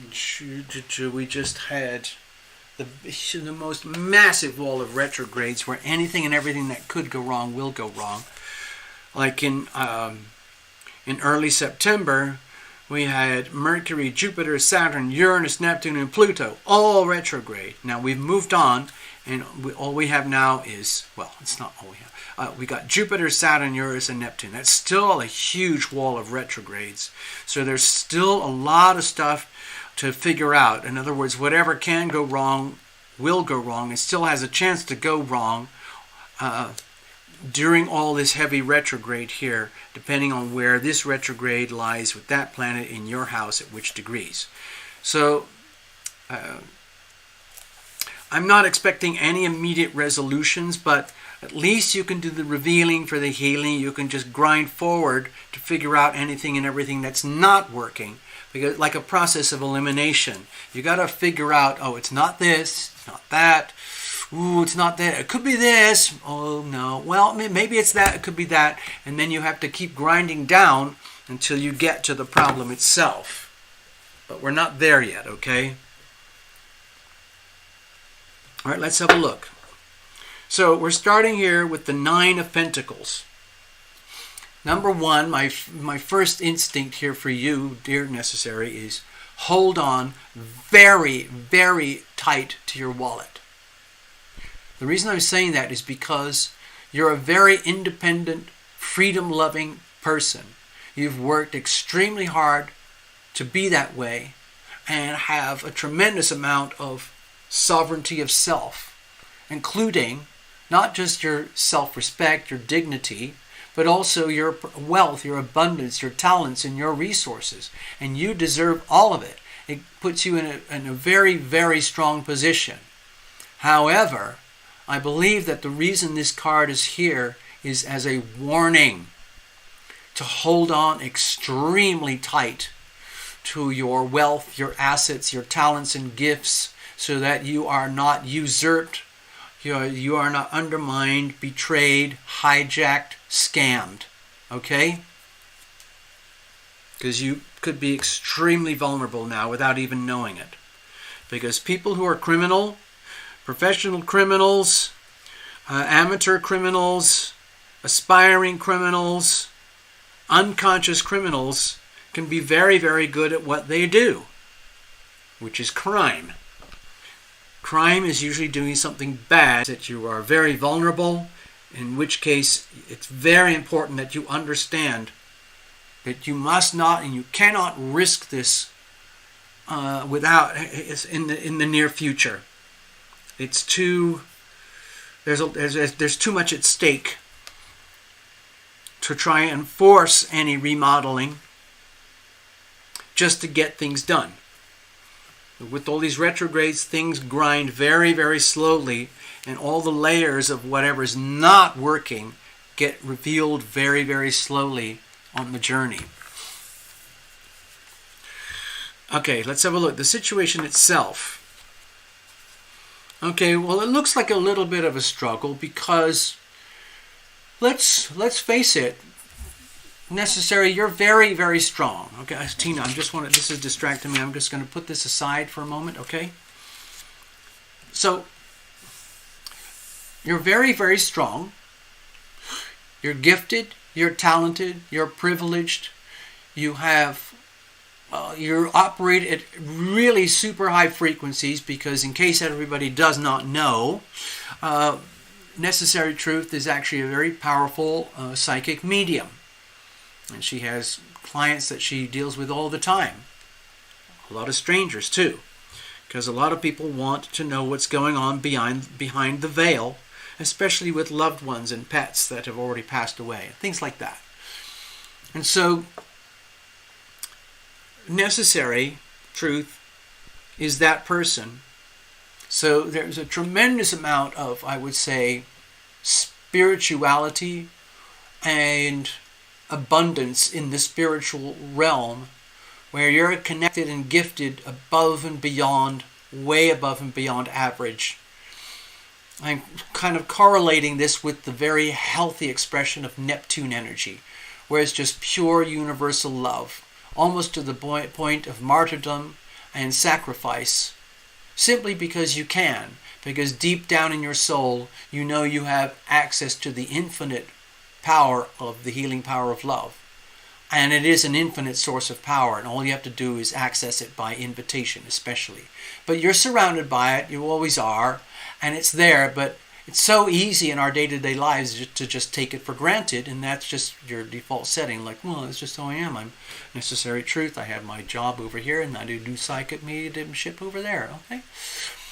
We just had the most massive wall of retrogrades where anything and everything that could go wrong will go wrong. Like in early September, we had Mercury, Jupiter, Saturn, Uranus, Neptune, and Pluto, all retrograde. Now we've moved on, and all we have now is, well, it's not all we have. We got Jupiter, Saturn, Uranus, and Neptune. That's still a huge wall of retrogrades. So there's still a lot of stuff to figure out. In other words, whatever can go wrong will go wrong. It still has a chance to go wrong during all this heavy retrograde here, depending on where this retrograde lies with that planet in your house at which degrees. So I'm not expecting any immediate resolutions, but at least you can do the revealing for the healing. You can just grind forward to figure out anything and everything that's not working. Because, like a process of elimination, you got to figure out, oh, it's not this, it's not that, ooh, it's not that, it could be this, oh no, well, maybe it's that, it could be that, and then you have to keep grinding down until you get to the problem itself. But we're not there yet, okay? All right, let's have a look. So we're starting here with the Nine of Pentacles. Number one, my first instinct here for you, dear necessary, is hold on very, very tight to your wallet. The reason I'm saying that is because you're a very independent, freedom-loving person. You've worked extremely hard to be that way and have a tremendous amount of sovereignty of self, including not just your self-respect, your dignity, but also your wealth, your abundance, your talents, and your resources. And you deserve all of it. It puts you in a very, very strong position. However, I believe that the reason this card is here is as a warning to hold on extremely tight to your wealth, your assets, your talents and gifts, so that you are not usurped, you are not undermined, betrayed, hijacked, scammed. Okay? Because you could be extremely vulnerable now without even knowing it. Because people who are criminal, professional criminals, amateur criminals, aspiring criminals, unconscious criminals can be very, very good at what they do, which is crime. Crime is usually doing something bad, that you are very vulnerable, in which case it's very important that you understand that you must not and you cannot risk this in the near future. It's too there's too much at stake to try and force any remodeling just to get things done. With all these retrogrades, things grind very, very slowly, and all the layers of whatever's not working get revealed very, very slowly on the journey. Okay, let's have a look. The situation itself Okay, well, it looks like a little bit of a struggle because let's face it, necessary, you're very, very strong. Okay, Tina, this is distracting me. I'm just going to put this aside for a moment, okay? So, you're very, very strong. You're gifted, you're talented, you're privileged. You operate at really super high frequencies because, in case everybody does not know, Necessary Truth is actually a very powerful psychic medium. And she has clients that she deals with all the time. A lot of strangers too. Because a lot of people want to know what's going on behind the veil, especially with loved ones and pets that have already passed away. Things like that. And so, Necessary Truth is that person. So there's a tremendous amount of, I would say, spirituality and abundance in the spiritual realm, where you're connected and gifted above and beyond, way above and beyond average. I'm kind of correlating this with the very healthy expression of Neptune energy, where it's just pure universal love, almost to the point of martyrdom and sacrifice, simply because you can, because deep down in your soul, you know you have access to the infinite power of the healing power of love. And it is an infinite source of power, and all you have to do is access it by invitation, especially. But you're surrounded by it, you always are, and it's there, but it's so easy in our day-to-day lives to just take it for granted, and that's just your default setting, like, well, it's just who I am. I'm Necessary Truth, I have my job over here, and I do psychic mediumship over there, okay?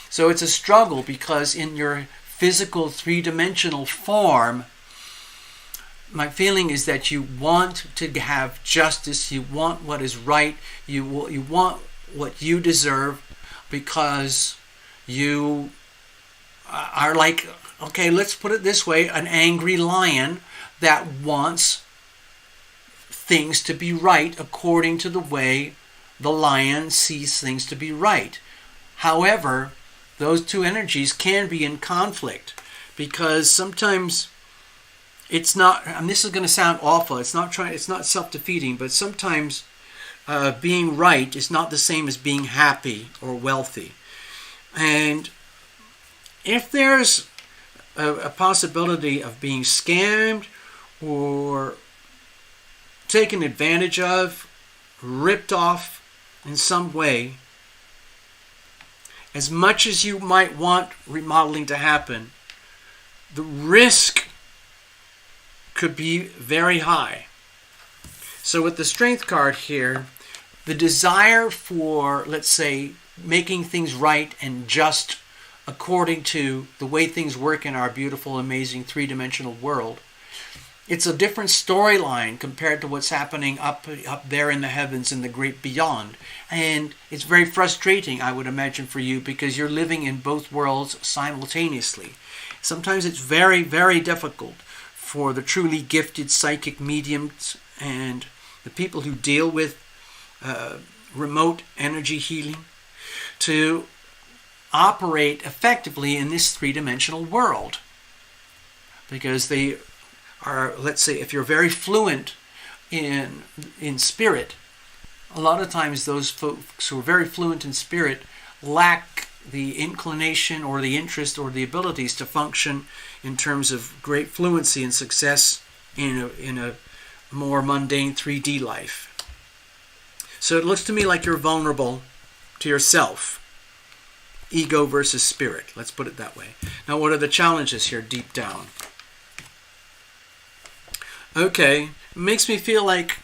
So it's a struggle because in your physical three-dimensional form, my feeling is that you want to have justice, you want what is right, you want what you deserve, because you are like, okay, let's put it this way, an angry lion that wants things to be right according to the way the lion sees things to be right. However, those two energies can be in conflict because sometimes it's not, and this is going to sound awful, it's not self-defeating, but sometimes being right is not the same as being happy or wealthy. And if there's a possibility of being scammed or taken advantage of, ripped off in some way, as much as you might want remodeling to happen, the risk could be very high. So with the Strength card here, the desire for, let's say, making things right and just according to the way things work in our beautiful, amazing three-dimensional world, it's a different storyline compared to what's happening up there in the heavens in the great beyond. And it's very frustrating, I would imagine, for you because you're living in both worlds simultaneously. Sometimes it's very, very difficult for the truly gifted psychic mediums and the people who deal with remote energy healing to operate effectively in this three-dimensional world. Because they are, let's say, if you're very fluent in spirit, a lot of times those folks who are very fluent in spirit lack the inclination or the interest or the abilities to function in terms of great fluency and success in a more mundane 3D life. So it looks to me like you're vulnerable to yourself. Ego versus spirit. Let's put it that way. Now, what are the challenges here deep down? Okay, it makes me feel like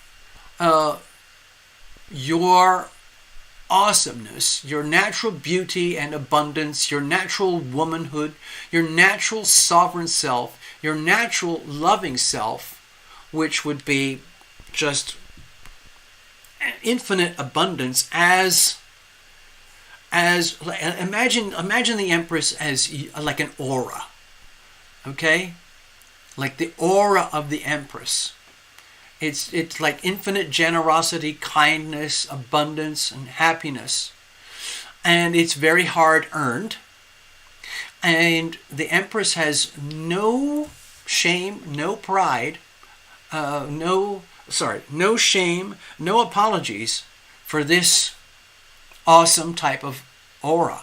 your awesomeness, your natural beauty and abundance, your natural womanhood, your natural sovereign self, your natural loving self, which would be just infinite abundance as imagine the Empress as like an aura, okay? Like the aura of the Empress. It's like infinite generosity, kindness, abundance, and happiness. And it's very hard earned. And the Empress has no shame, no pride, no shame, no apologies for this awesome type of aura.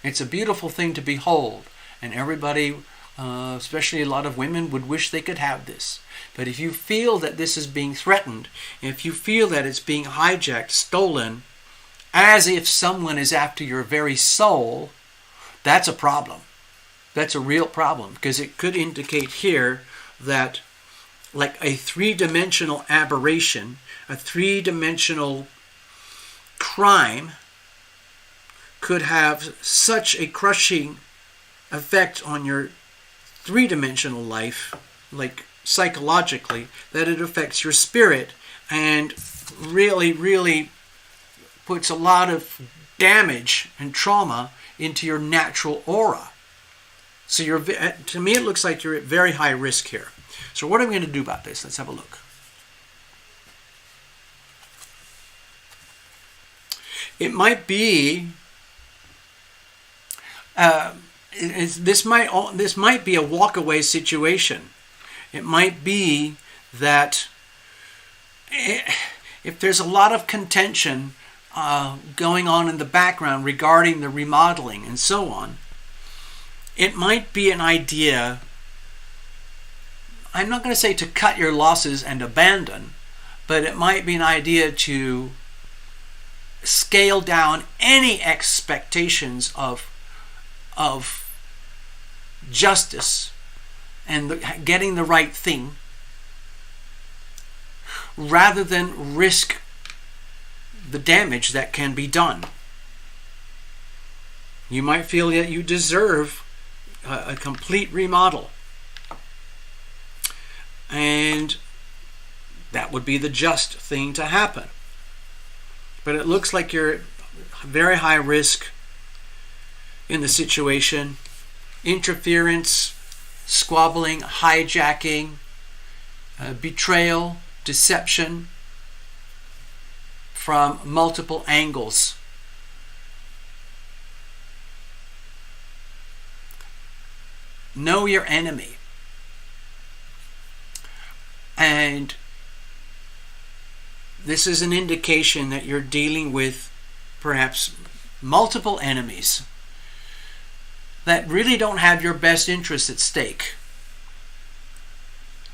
It's a beautiful thing to behold, and everybody, especially a lot of women, would wish they could have this. But if you feel that this is being threatened, if you feel that it's being hijacked, stolen, as if someone is after your very soul, that's a problem. That's a real problem, because it could indicate here that like a three-dimensional aberration, a three-dimensional crime could have such a crushing effect on your three-dimensional life, like psychologically, that it affects your spirit and really, really puts a lot of damage and trauma into your natural aura. So to me, it looks like you're at very high risk here. So what are we going to do about this? Let's have a look. It might be this might be a walk-away situation. It might be that if there's a lot of contention going on in the background regarding the remodeling and so on, it might be an idea, I'm not going to say to cut your losses and abandon, but it might be an idea to scale down any expectations of justice and getting the right thing, rather than risk the damage that can be done. You might feel that you deserve a complete remodel, and that would be the just thing to happen. But it looks like you're at very high risk in the situation. Interference, squabbling, hijacking, betrayal, deception from multiple angles. Know your enemy. And this is an indication that you're dealing with perhaps multiple enemies that really don't have your best interests at stake.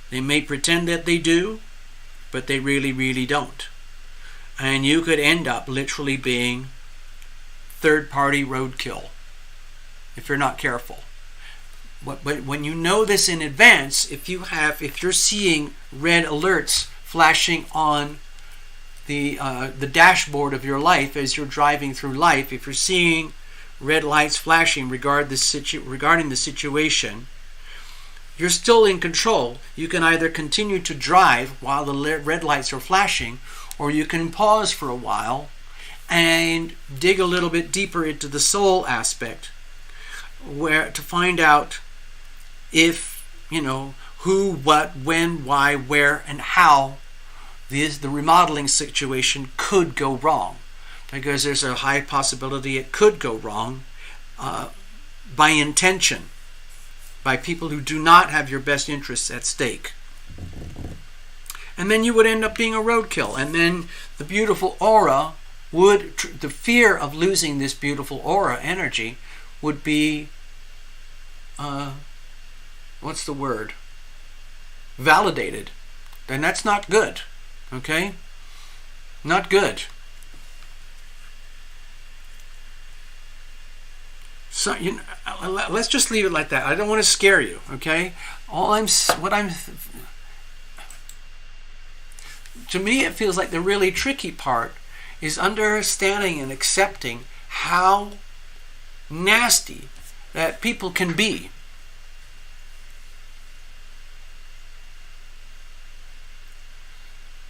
They may pretend that they do, but they really, really don't. And you could end up literally being third-party roadkill if you're not careful. But when you know this in advance, if you're seeing red alerts flashing on the dashboard of your life as you're driving through life, if you're seeing red lights flashing regarding the situation, you're still in control. You can either continue to drive while the red lights are flashing, or you can pause for a while and dig a little bit deeper into the soul aspect, where to find out if, who, what, when, why, where, and how the remodeling situation could go wrong. Because there's a high possibility it could go wrong by intention, by people who do not have your best interests at stake. And then you would end up being a roadkill. And then the beautiful aura the fear of losing this beautiful aura energy would be, what's the word? Validated. And that's not good. Okay? Not good. So let's just leave it like that. I don't want to scare you, okay? To me, it feels like the really tricky part is understanding and accepting how nasty that people can be.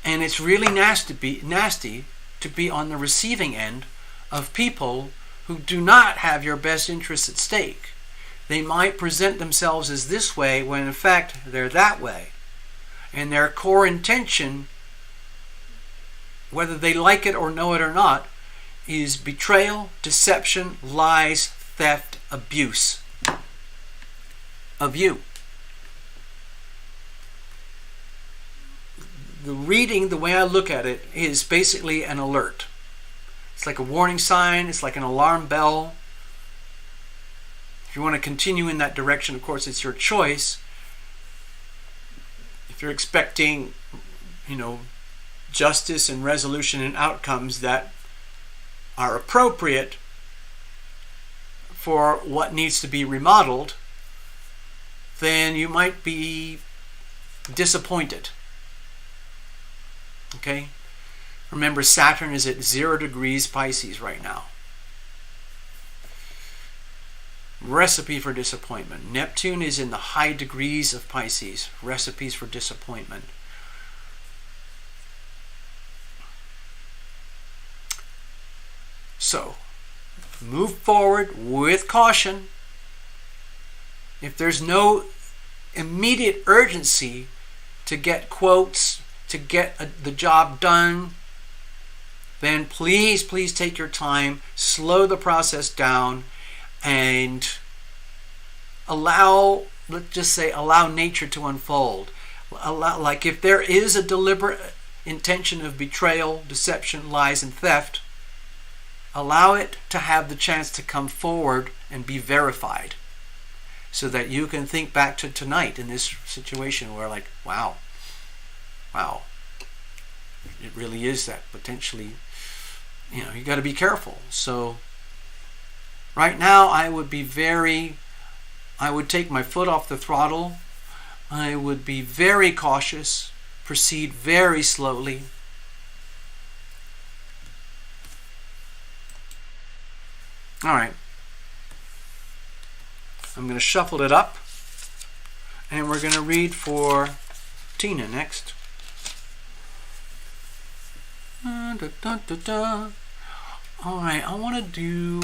And it's really nasty to be on the receiving end of people who do not have your best interests at stake. They might present themselves as this way when in fact they're that way. And their core intention, whether they like it or know it or not, is betrayal, deception, lies, theft, abuse. of you. The reading, the way I look at it, is basically an alert. It's like a warning sign. It's like an alarm bell. If you want to continue in that direction, of course, it's your choice. If you're expecting, justice and resolution and outcomes that are appropriate for what needs to be remodeled, then you might be disappointed. Okay? Remember, Saturn is at 0 degrees Pisces right now. Recipe for disappointment. Neptune is in the high degrees of Pisces. Recipes for disappointment. So, move forward with caution. If there's no immediate urgency to get quotes, to get the job done, then please take your time, slow the process down, and allow nature to unfold. Like if there is a deliberate intention of betrayal, deception, lies, and theft, allow it to have the chance to come forward and be verified, so that you can think back to tonight in this situation where, like, wow, it really is that potentially, you got to be careful. So right now I would take my foot off the throttle. I would be very cautious, proceed very slowly. All right. I'm going to shuffle it up, and we're going to read for Tina next. All right, I want to do...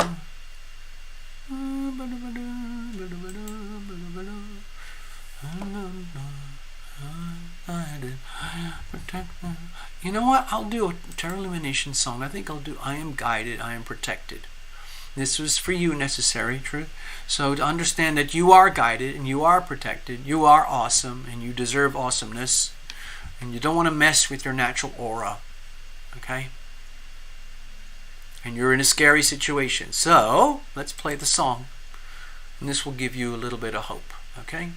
You know what? I'll do a TarotLumination song. I think I'll do I Am Guided, I Am Protected. This was for you, necessary truth. So to understand that you are guided and you are protected, you are awesome and you deserve awesomeness, and you don't want to mess with your natural aura. Okay? And you're in a scary situation. So let's play the song, and this will give you a little bit of hope. Okay?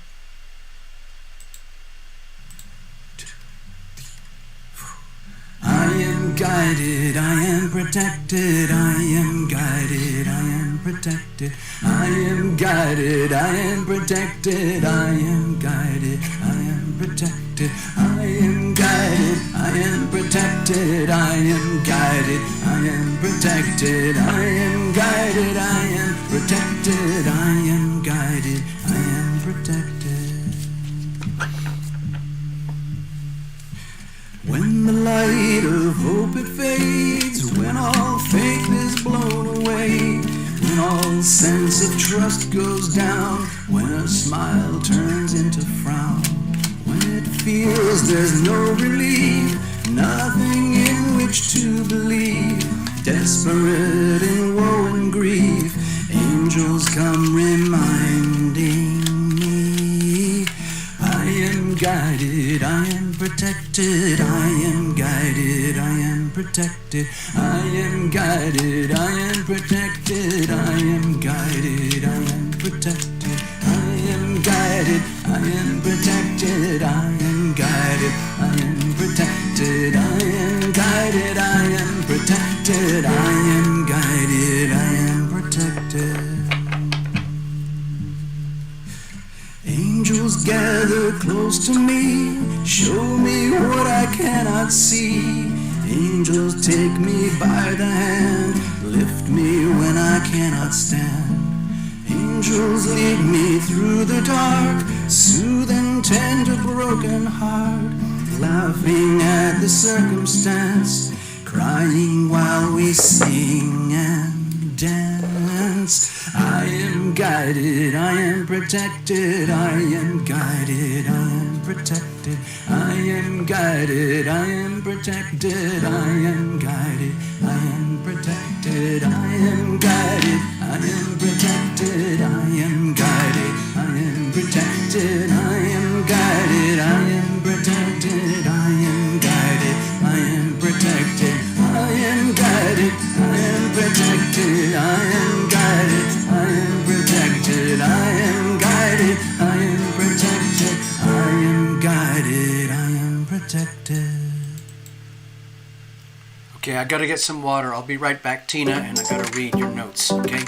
I am guided, I am protected, I am guided, I am protected, I am guided, I am protected, I am guided, I am protected, I am guided, I am protected, I am guided, I am protected, I am guided, I am protected, I am guided, I am protected. When the light of hope it fades, when all faith is blown away, when all sense of trust goes down, when a smile turns into frown, when it feels there's no relief, nothing in which to believe, desperate in woe and grief, angels come reminding me, I am guided, I am protected, I am guided, I am protected, I am guided, I am protected, I am guided, I am protected, I am guided, I am protected, I am guided, I am protected, I am guided, I am protected, I am guided, I am protected. Angels gather close to me, show me what I cannot see. Angels take me by the hand, lift me when I cannot stand. Angels lead me through the dark, soothe and tend a broken heart, laughing at the circumstance, crying while we sing and dance. I am guided, I am protected, I am guided, I am protected, I am guided, I am protected, I am guided, I am protected, I am guided, I am protected, I am guided, I am protected, I am guided, I am protected, I am guided, I am protected, I am guided, I am protected, I am guided, I am protected, I am guided, I am protected, I am guided, I am protected. Okay, I gotta get some water. I'll be right back, Tina, and I gotta read your notes, okay?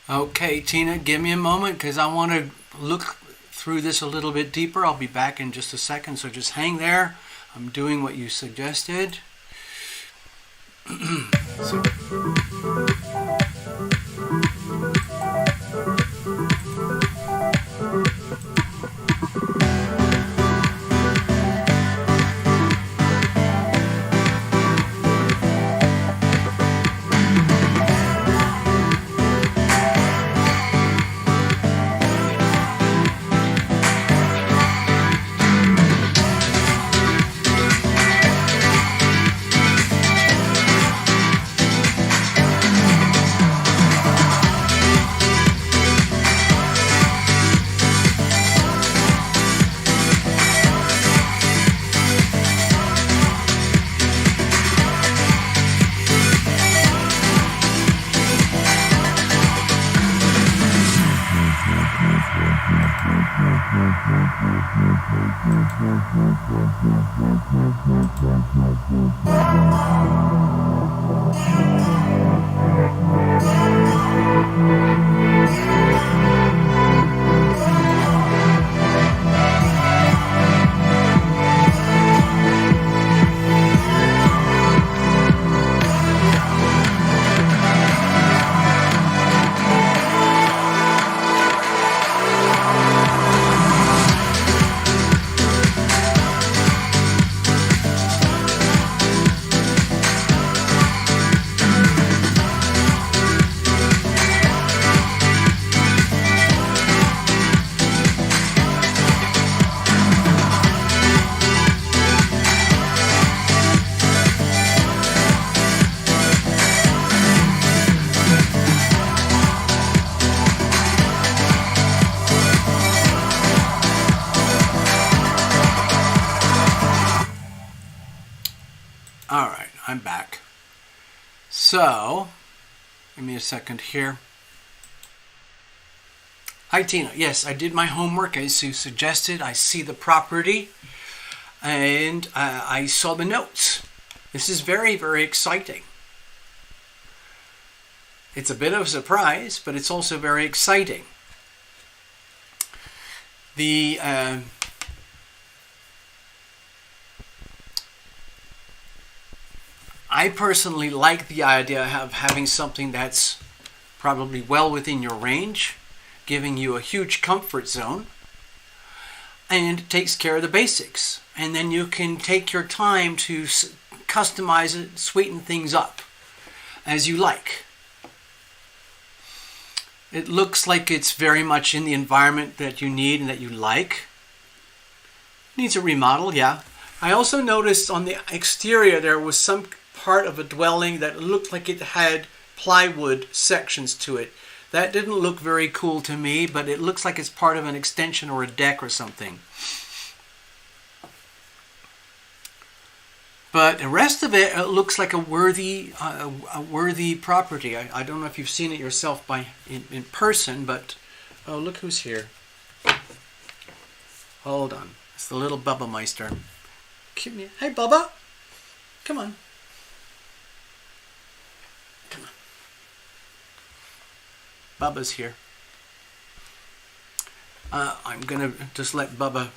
Okay, Tina, give me a moment because I want to look through this a little bit deeper. I'll be back in just a second, so just hang there. I'm doing what you suggested. All right, I'm back. So, give me a second here. Hi, Tina. Yes, I did my homework as you suggested. I see the property, and I saw the notes. This is very, very exciting. It's a bit of a surprise, but it's also very exciting. I personally like the idea of having something that's probably well within your range, giving you a huge comfort zone, and takes care of the basics. And then you can take your time to customize it, sweeten things up as you like. It looks like it's very much in the environment that you need and that you like. Needs a remodel, yeah. I also noticed on the exterior there was some part of a dwelling that looked like it had plywood sections to it. That didn't look very cool to me, but it looks like it's part of an extension or a deck or something. But the rest of it looks like a worthy property. I don't know if you've seen it yourself in person, but oh, look who's here. Hold on. It's the little Bubba Meister. Hey, Bubba. Come on. Come on. Bubba's here. I'm going to just let Bubba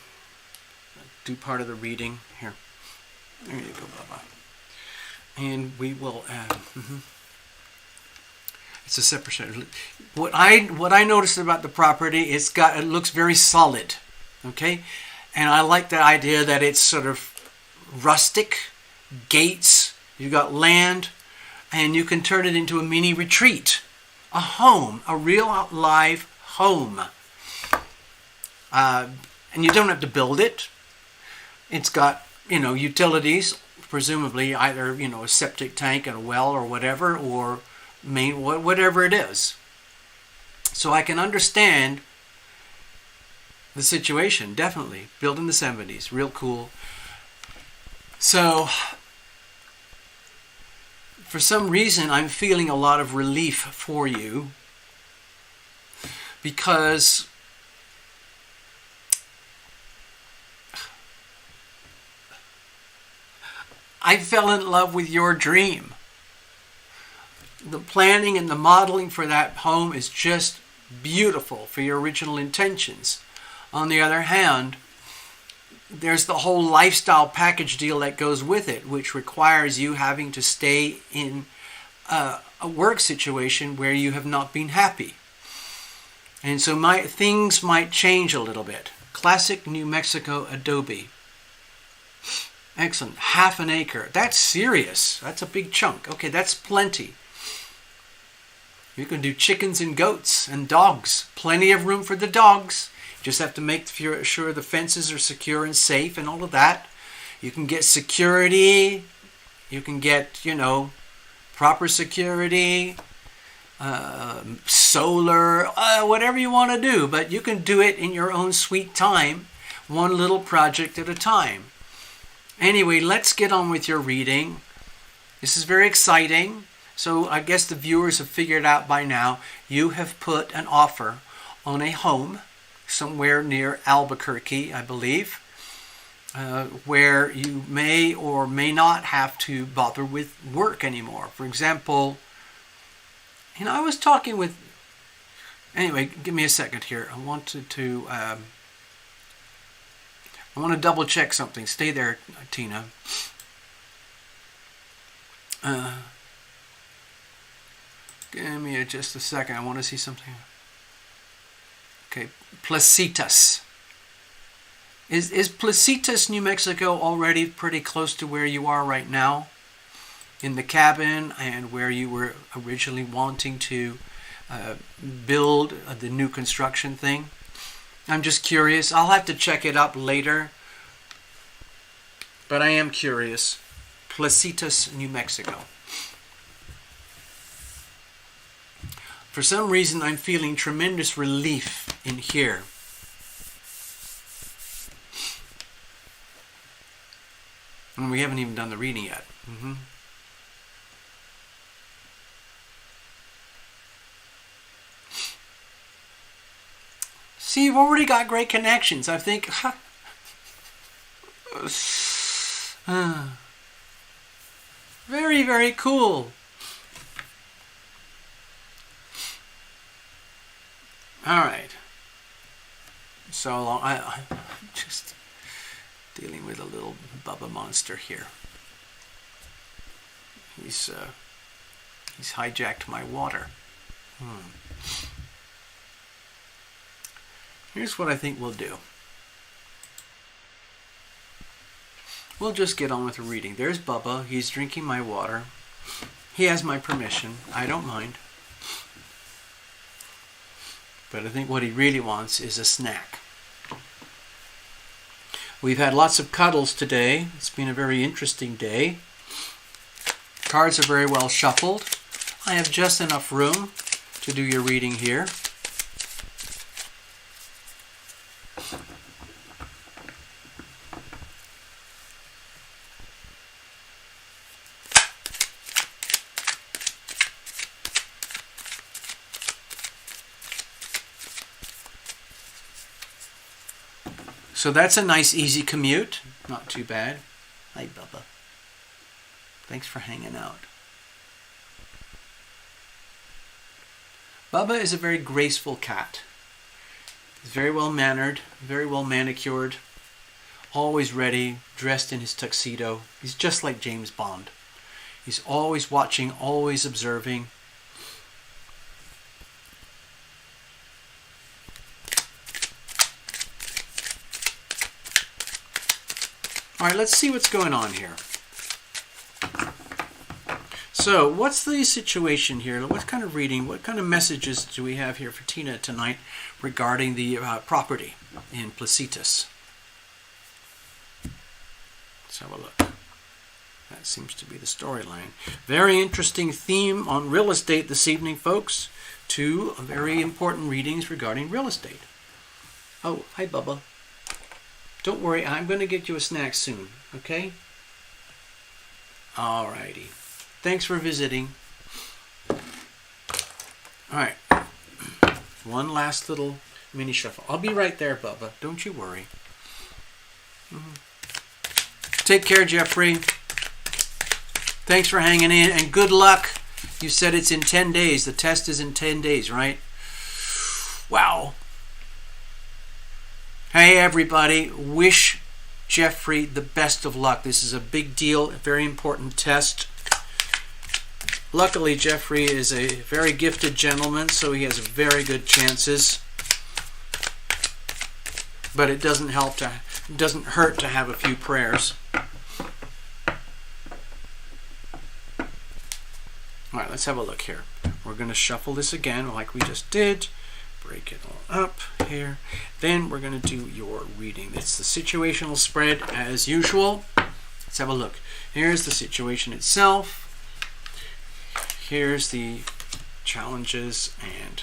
do part of the reading. Here. There you go, Bubba. And we will it's a separate shot. What I noticed about the property, it looks very solid. Okay? And I like the idea that it's sort of rustic, gates, you got land, and you can turn it into a mini retreat. A home, a real live home. And you don't have to build it. It's got utilities, presumably either, a septic tank and a well or whatever, or whatever it is. So I can understand the situation, definitely. Built in the 70s, real cool. So, for some reason, I'm feeling a lot of relief for you, because I fell in love with your dream. The planning and the modeling for that home is just beautiful for your original intentions. On the other hand, there's the whole lifestyle package deal that goes with it, which requires you having to stay in a work situation where you have not been happy. And so things might change a little bit. Classic New Mexico adobe. Excellent. 1/2 acre. That's serious. That's a big chunk. Okay, that's plenty. You can do chickens and goats and dogs. Plenty of room for the dogs. Just have to make sure the fences are secure and safe and all of that. You can get security. You can get, proper security, solar, whatever you want to do. But you can do it in your own sweet time, one little project at a time. Anyway, let's get on with your reading. This is very exciting. So I guess the viewers have figured out by now, you have put an offer on a home somewhere near Albuquerque, I believe, where you may or may not have to bother with work anymore. For example, I was talking with... Anyway, give me a second here. I want to double check something. Stay there, Tina. Give me just a second. I want to see something. Okay, Placitas. Is Placitas, New Mexico already pretty close to where you are right now? In the cabin and where you were originally wanting to build the new construction thing? I'm just curious. I'll have to check it up later. But I am curious. Placitas, New Mexico. For some reason, I'm feeling tremendous relief in here. And we haven't even done the reading yet. See, you've already got great connections. I think... Very, very cool. All right. So I'm just dealing with a little Bubba monster here. He's hijacked my water. Here's what I think we'll do. We'll just get on with the reading. There's Bubba. He's drinking my water. He has my permission. I don't mind. But I think what he really wants is a snack. We've had lots of cuddles today. It's been a very interesting day. Cards are very well shuffled. I have just enough room to do your reading here. So that's a nice easy commute. Not too bad. Hi, Bubba. Thanks for hanging out. Bubba is a very graceful cat. He's very well mannered, very well manicured, always ready, dressed in his tuxedo. He's just like James Bond. He's always watching, always observing. All right, let's see what's going on here. So, what's the situation here? What kind of reading, what kind of messages do we have here for Tina tonight regarding the property in Placitas? Let's have a look. That seems to be the storyline. Very interesting theme on real estate this evening, folks. Two very important readings regarding real estate. Oh, hi, Bubba. Don't worry, I'm going to get you a snack soon, okay? All righty. Thanks for visiting. All right. One last little mini shuffle. I'll be right there, Bubba. Don't you worry. Take care, Jeffrey. Thanks for hanging in, and good luck. You said it's in 10 days. The test is in 10 days, right? Wow. Hey, everybody. Wish Jeffrey the best of luck. This is a big deal, a very important test. Luckily, Jeffrey is a very gifted gentleman, so he has very good chances. But it doesn't hurt to have a few prayers. All right, let's have a look here. We're going to shuffle this again like we just did. Break it all up here. Then we're going to do your reading. It's the situational spread as usual. Let's have a look. Here's the situation itself. Here's the challenges, and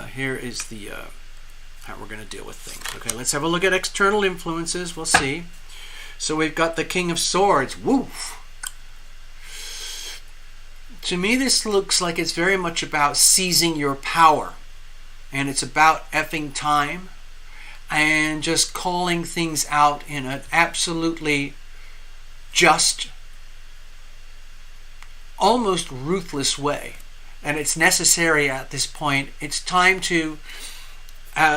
here is the how we're going to deal with things. Okay, let's have a look at external influences. We'll see. So we've got the King of Swords. Woof. To me, this looks like it's very much about seizing your power. And it's about effing time and just calling things out in an absolutely just, almost ruthless way. And it's necessary at this point. It's time to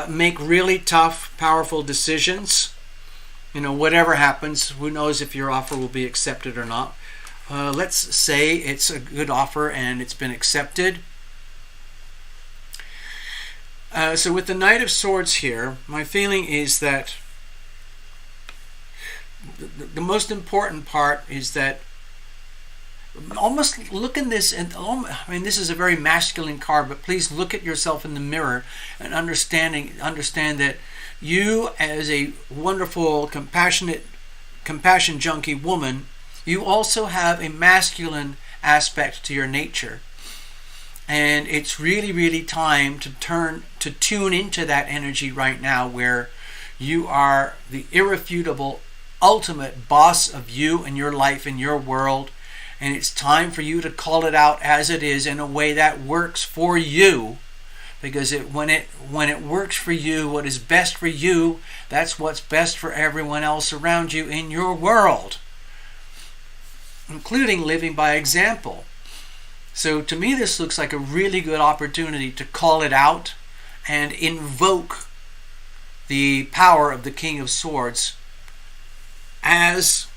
make really tough, powerful decisions. You know, whatever happens, who knows if your offer will be accepted or not. Let's say it's a good offer and it's been accepted. So with the Knight of Swords here, my feeling is that the most important part is that almost look in this, and I mean, this is a very masculine card, but please look at yourself in the mirror and understand that you, as a wonderful, compassion junkie woman, you also have a masculine aspect to your nature. And it's really, really time to tune into that energy right now, where you are the irrefutable, ultimate boss of you and your life and your world. And it's time for you to call it out as it is in a way that works for you. Because when it works for you, what is best for you, that's what's best for everyone else around you in your world. including living by example. So to me, this looks like a really good opportunity to call it out and invoke the power of the King of Swords as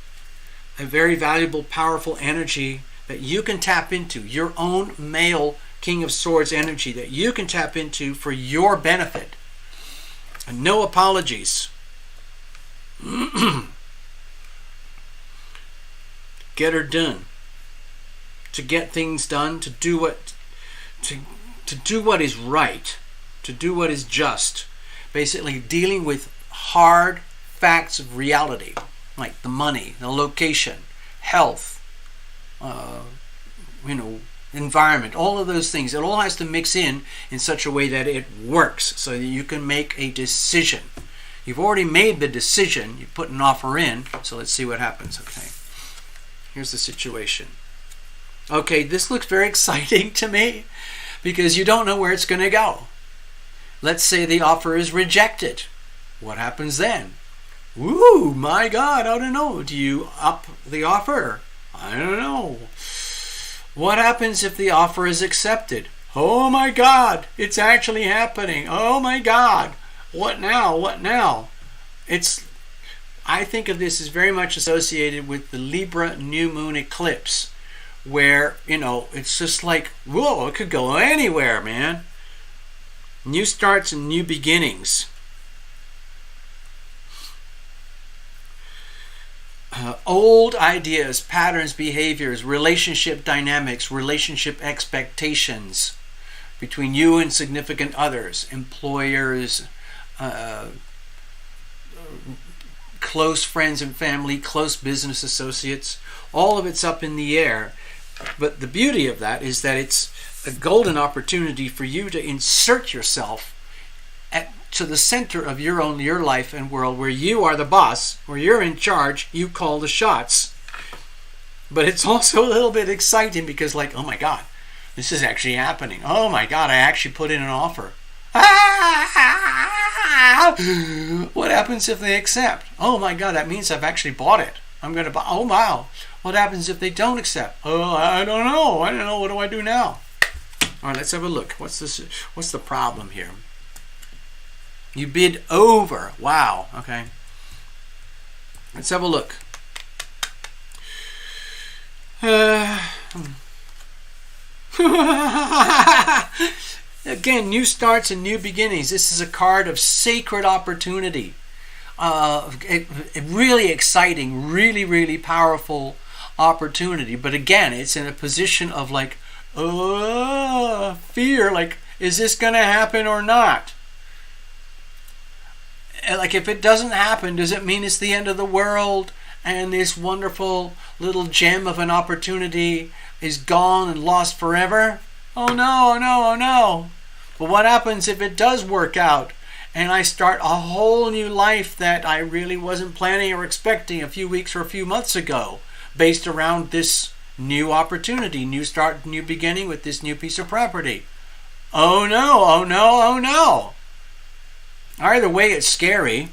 a very valuable, powerful energy that you can tap into, your own male King of Swords energy that you can tap into for your benefit. And no apologies. Get her done. To get things done, to do what is right, to do what is just. Basically dealing with hard facts of reality, like the money, the location, health, environment, all of those things. It all has to mix in such a way that it works so that you can make a decision. You've already made the decision. You put an offer in. So let's see what happens. Okay. Here's the situation. Okay, this looks very exciting to me because you don't know where it's going to go. Let's say the offer is rejected. What happens then? Ooh, my God, I don't know. Do you up the offer? I don't know. What happens if the offer is accepted? Oh my God, it's actually happening. Oh my God. What now? What now? I think of this as very much associated with the Libra new moon eclipse, where, it's just like, whoa, it could go anywhere, man. New starts and new beginnings. Old ideas, patterns, behaviors, relationship dynamics, relationship expectations between you and significant others, employers, close friends and family, close business associates. All of it's up in the air. But the beauty of that is that it's a golden opportunity for you to insert yourself to the center of your life and world, where you are the boss, where you're in charge, you call the shots. But it's also a little bit exciting because, like, oh my God, this is actually happening. Oh my God, I actually put in an offer. What happens if they accept? Oh my God, that means I've actually bought it. I'm going to buy. Oh wow. What happens if they don't accept? Oh, I don't know. What do I do now? All right, let's have a look. What's the problem here? You bid over. Wow. Okay. Let's have a look. Again, new starts and new beginnings. This is a card of sacred opportunity. Really exciting, really, really powerful opportunity. But again, it's in a position of like, fear. Like, is this going to happen or not? Like, if it doesn't happen, does it mean it's the end of the world and this wonderful little gem of an opportunity is gone and lost forever? Oh no, oh no, oh no. But what happens if it does work out and I start a whole new life that I really wasn't planning or expecting a few weeks or a few months ago, based around this new opportunity, new start, new beginning with this new piece of property? Oh no, oh no, oh no. Either way, it's scary.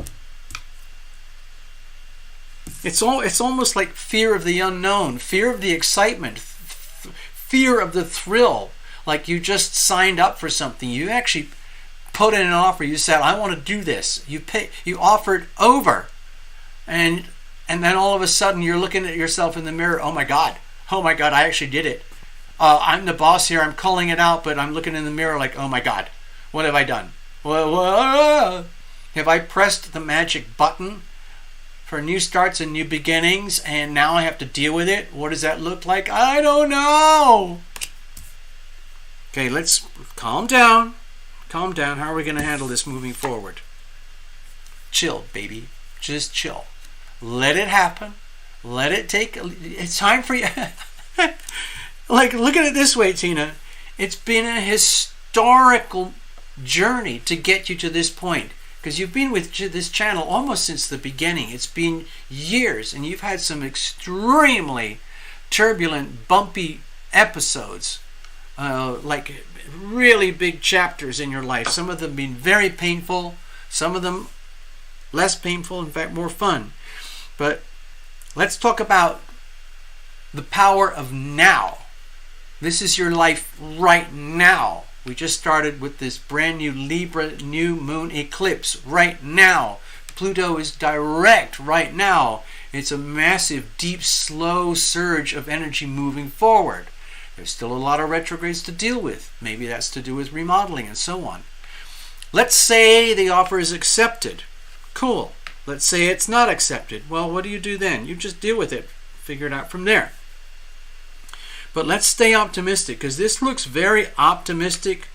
It's almost like fear of the unknown, fear of the excitement, fear of the thrill. Like you just signed up for something. You actually put in an offer. You said, I want to do this. You offered over. And then all of a sudden you're looking at yourself in the mirror. Oh my God, I actually did it. I'm the boss here. I'm calling it out, but I'm looking in the mirror like, oh my God, what have I done? Have I pressed the magic button for new starts and new beginnings, and now I have to deal with it? What does that look like? I don't know. Okay, let's calm down. Calm down. How are we going to handle this moving forward? Chill, baby. Just chill. Let it happen. Let it take. It's time for you. Like, look at it this way, Tina. It's been a historical journey to get you to this point, because you've been with this channel almost since the beginning. It's been years, and you've had some extremely turbulent, bumpy episodes, like really big chapters in your life. Some of them being very painful, some of them less painful, in fact more fun. But let's talk about the power of now. This is your life right now. We just started with this brand new Libra new moon eclipse right now. Pluto is direct right now. It's a massive, deep, slow surge of energy moving forward. There's still a lot of retrogrades to deal with. Maybe that's to do with remodeling and so on. Let's say the offer is accepted. Cool. Let's say it's not accepted. Well, what do you do then? You just deal with it. Figure it out from there. But let's stay optimistic, because this looks very optimistic.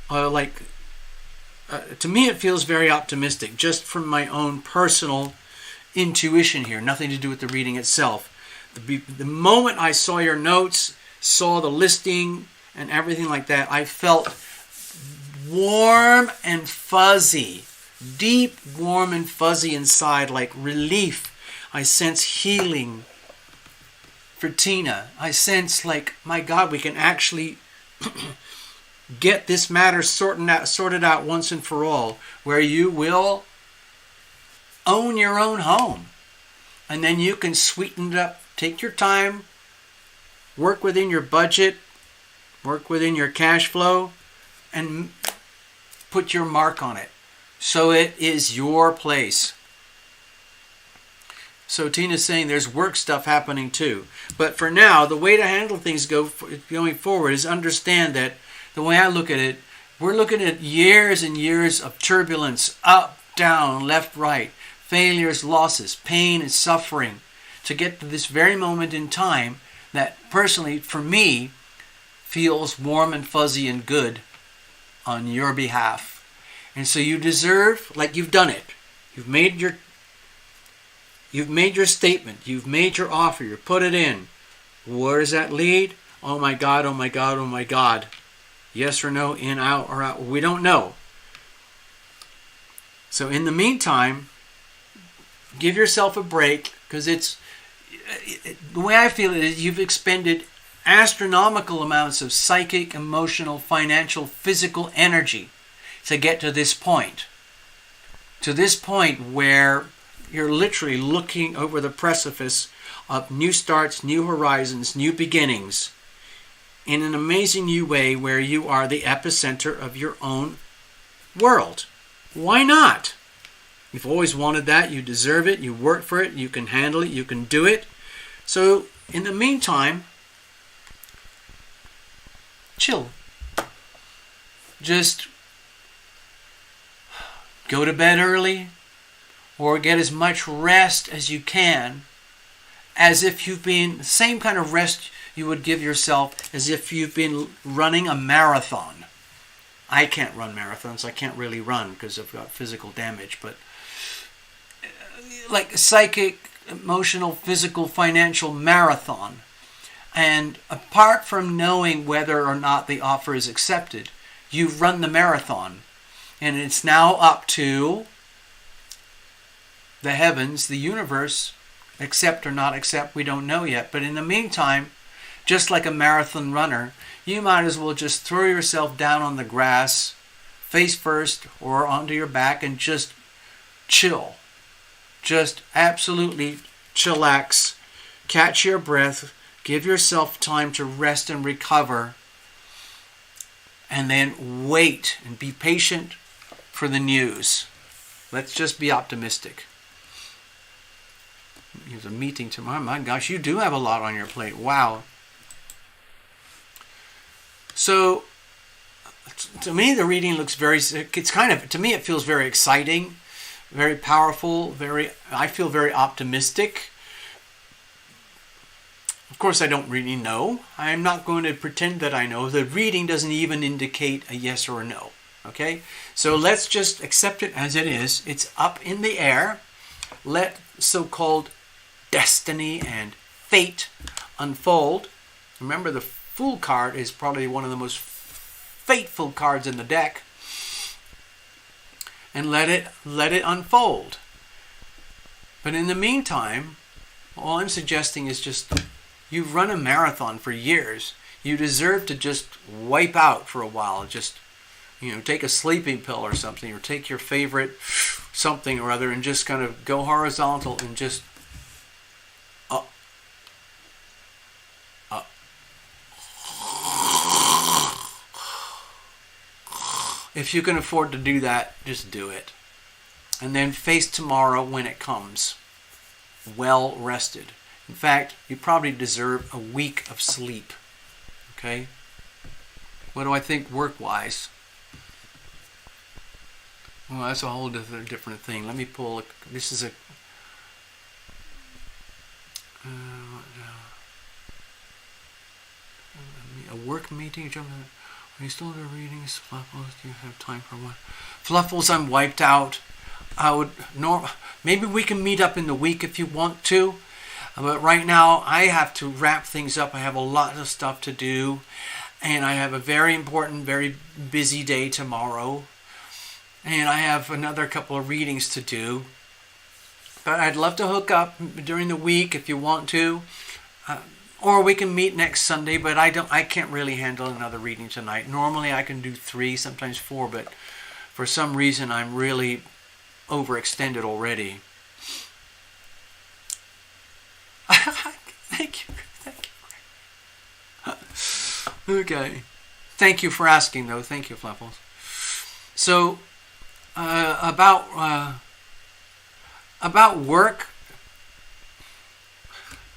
To me, it feels very optimistic, just from my own personal intuition here. Nothing to do with the reading itself. The moment I saw your notes, saw the listing and everything like that, I felt warm and fuzzy. Deep, warm and fuzzy inside, like relief. I sense healing for Tina. I sense like, my God, we can actually get this matter sorted out once and for all, where you will own your own home. And then you can sweeten it up. Take your time. Work within your budget. Work within your cash flow. And put your mark on it. So it is your place. So Tina's saying there's work stuff happening too. But for now, the way to handle things going forward is understand that the way I look at it, we're looking at years and years of turbulence, up, down, left, right, failures, losses, pain and suffering, to get to this very moment in time that personally, for me, feels warm and fuzzy and good on your behalf. And so you deserve, like you've done it. You've made your statement. You've made your offer. You put it in. Where does that lead? Oh my God, oh my God, oh my God. Yes or no, in, out, or out. We don't know. So in the meantime, give yourself a break, because the way I feel it is you've expended astronomical amounts of psychic, emotional, financial, physical energy to get to this point. To this point where you're literally looking over the precipice of new starts, new horizons, new beginnings in an amazing new way, where you are the epicenter of your own world. Why not? You've always wanted that. You deserve it. You work for it. You can handle it. You can do it. So in the meantime, chill. Just go to bed early, or get as much rest as you can, as if you've been, the same kind of rest you would give yourself as if you've been running a marathon. I can't run marathons. I can't really run because I've got physical damage, but like a psychic, emotional, physical, financial marathon. And apart from knowing whether or not the offer is accepted, you've run the marathon. And it's now up to the heavens, the universe, accept or not accept, we don't know yet. But in the meantime, just like a marathon runner, you might as well just throw yourself down on the grass, face first or onto your back, and just chill. Just absolutely chillax, catch your breath, give yourself time to rest and recover, and then wait and be patient for the news. Let's just be optimistic. There's a meeting tomorrow. My gosh, you do have a lot on your plate. Wow. So, to me, the reading looks to me, it feels very exciting, very powerful, I feel very optimistic. Of course, I don't really know. I'm not going to pretend that I know. The reading doesn't even indicate a yes or a no. Okay? So let's just accept it as it is. It's up in the air. Let so-called destiny and fate unfold. Remember, the Fool card is probably one of the most fateful cards in the deck. And let it unfold. But in the meantime, all I'm suggesting is just, you've run a marathon for years. You deserve to just wipe out for a while. Just, take a sleeping pill or something, or take your favorite something or other, and just kind of go horizontal and just If you can afford to do that, just do it. And then face tomorrow when it comes. Well rested. In fact, you probably deserve a week of sleep. Okay? What do I think work-wise? Well, that's a whole different thing. Let me pull. This is a work meeting. Are you still doing readings? Fluffles, do you have time for one? Fluffles, I'm wiped out. Maybe we can meet up in the week if you want to. But right now, I have to wrap things up. I have a lot of stuff to do. And I have a very important, very busy day tomorrow. And I have another couple of readings to do. But I'd love to hook up during the week if you want to. Or we can meet next Sunday, but I can't really handle another reading tonight. Normally I can do 3, sometimes 4, but for some reason I'm really overextended already. Thank you. Okay. Thank you for asking, though. Thank you, Fluffles. So, about work,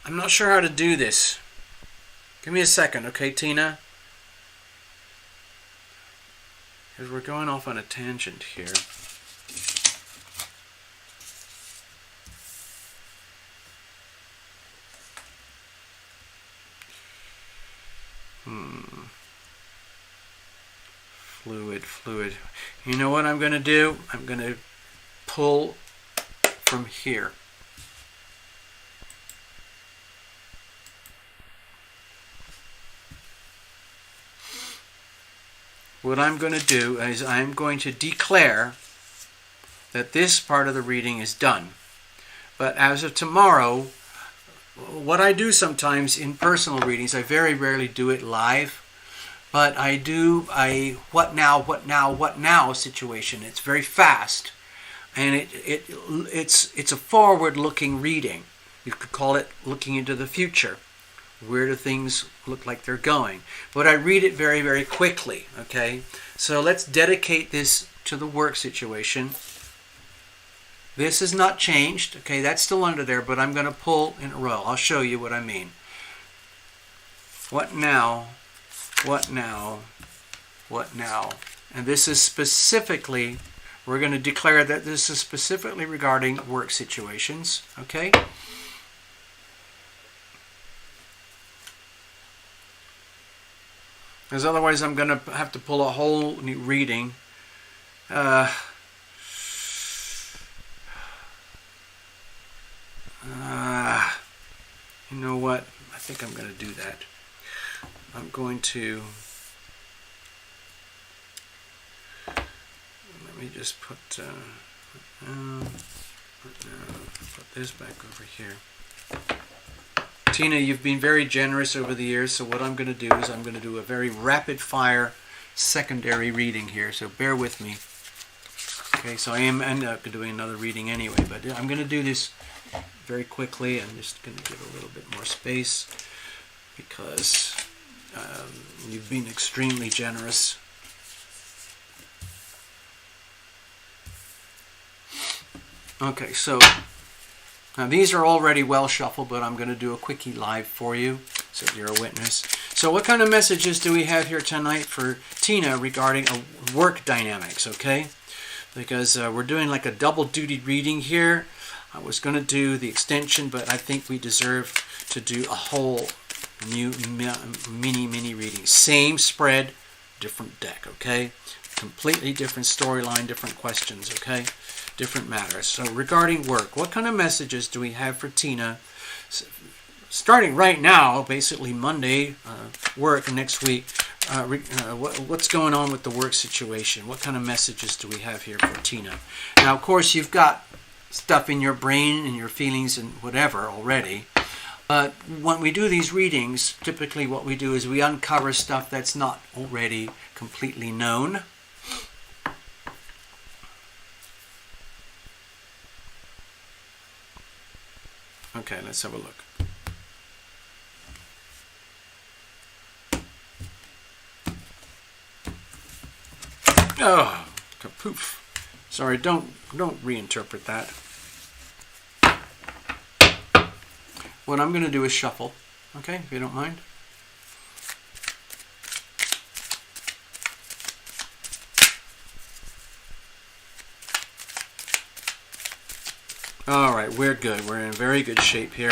I'm not sure how to do this. Give me a second, okay, Tina? Because we're going off on a tangent here. Fluid. You know what I'm going to do? I'm going to pull from here. What I'm going to do is I'm going to declare that this part of the reading is done. But as of tomorrow, what I do sometimes in personal readings, I very rarely do it live, but I do a what now situation. It's very fast, and it's a forward-looking reading. You could call it looking into the future. Where do things look like they're going? But I read it very, very quickly, okay? So let's dedicate this to the work situation. This has not changed, okay? That's still under there, but I'm going to pull in a row. I'll show you what I mean. What now? What now? What now? And this is specifically, we're going to declare that this is specifically regarding work situations, okay? Because otherwise I'm going to have to pull a whole new reading. You know what? I think I'm going to do that. I'm going to... Let me just put this back over here. Tina, you've been very generous over the years, so what I'm going to do is I'm going to do a very rapid-fire secondary reading here, so bear with me. Okay, so I am end up doing another reading anyway, but I'm going to do this very quickly. I'm just going to give a little bit more space because you've been extremely generous. Okay, so now these are already well shuffled, but I'm going to do a quickie live for you so you're a witness. So what kind of messages do we have here tonight for Tina regarding work dynamics, okay? Because we're doing like a double-duty reading here. I was going to do the extension, but I think we deserve to do a whole new mini reading. Same spread, different deck, okay? Completely different storyline, different questions, okay? Different matters. So regarding work, what kind of messages do we have for Tina? Starting right now, basically Monday, work next week. What's going on with the work situation? What kind of messages do we have here for Tina? Now, of course, you've got stuff in your brain and your feelings and whatever already. But when we do these readings, typically what we do is we uncover stuff that's not already completely known. Okay, let's have a look. Oh, kapoof. Sorry, don't reinterpret that. What I'm going to do is shuffle, okay, if you don't mind. All right, we're good. We're in very good shape here.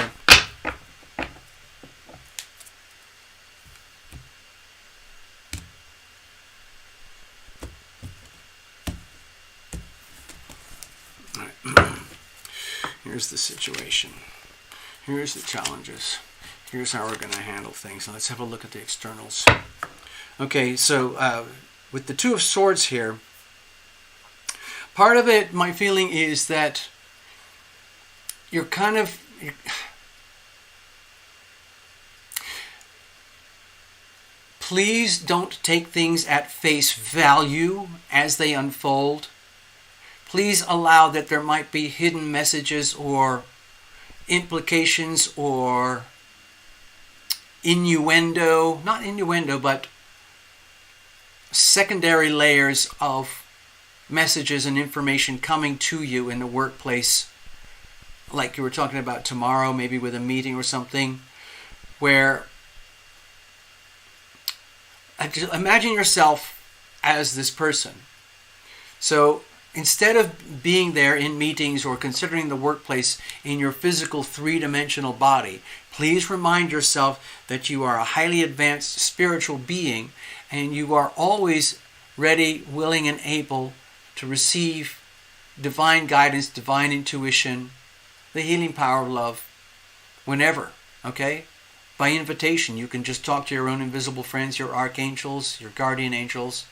All right. Here's the situation. Here's the challenges. Here's how we're going to handle things. Now let's have a look at the externals. Okay, so with the Two of Swords here, part of it, my feeling is that you're kind of... Please don't take things at face value as they unfold. Please allow that there might be hidden messages or implications or innuendo, not innuendo, but secondary layers of messages and information coming to you in the workplace, like you were talking about tomorrow, maybe with a meeting or something, where imagine yourself as this person. So instead of being there in meetings or considering the workplace in your physical three-dimensional body, please remind yourself that you are a highly advanced spiritual being and you are always ready, willing, and able to receive divine guidance, divine intuition, the healing power of love, whenever, okay? By invitation, you can just talk to your own invisible friends, your archangels, your guardian angels.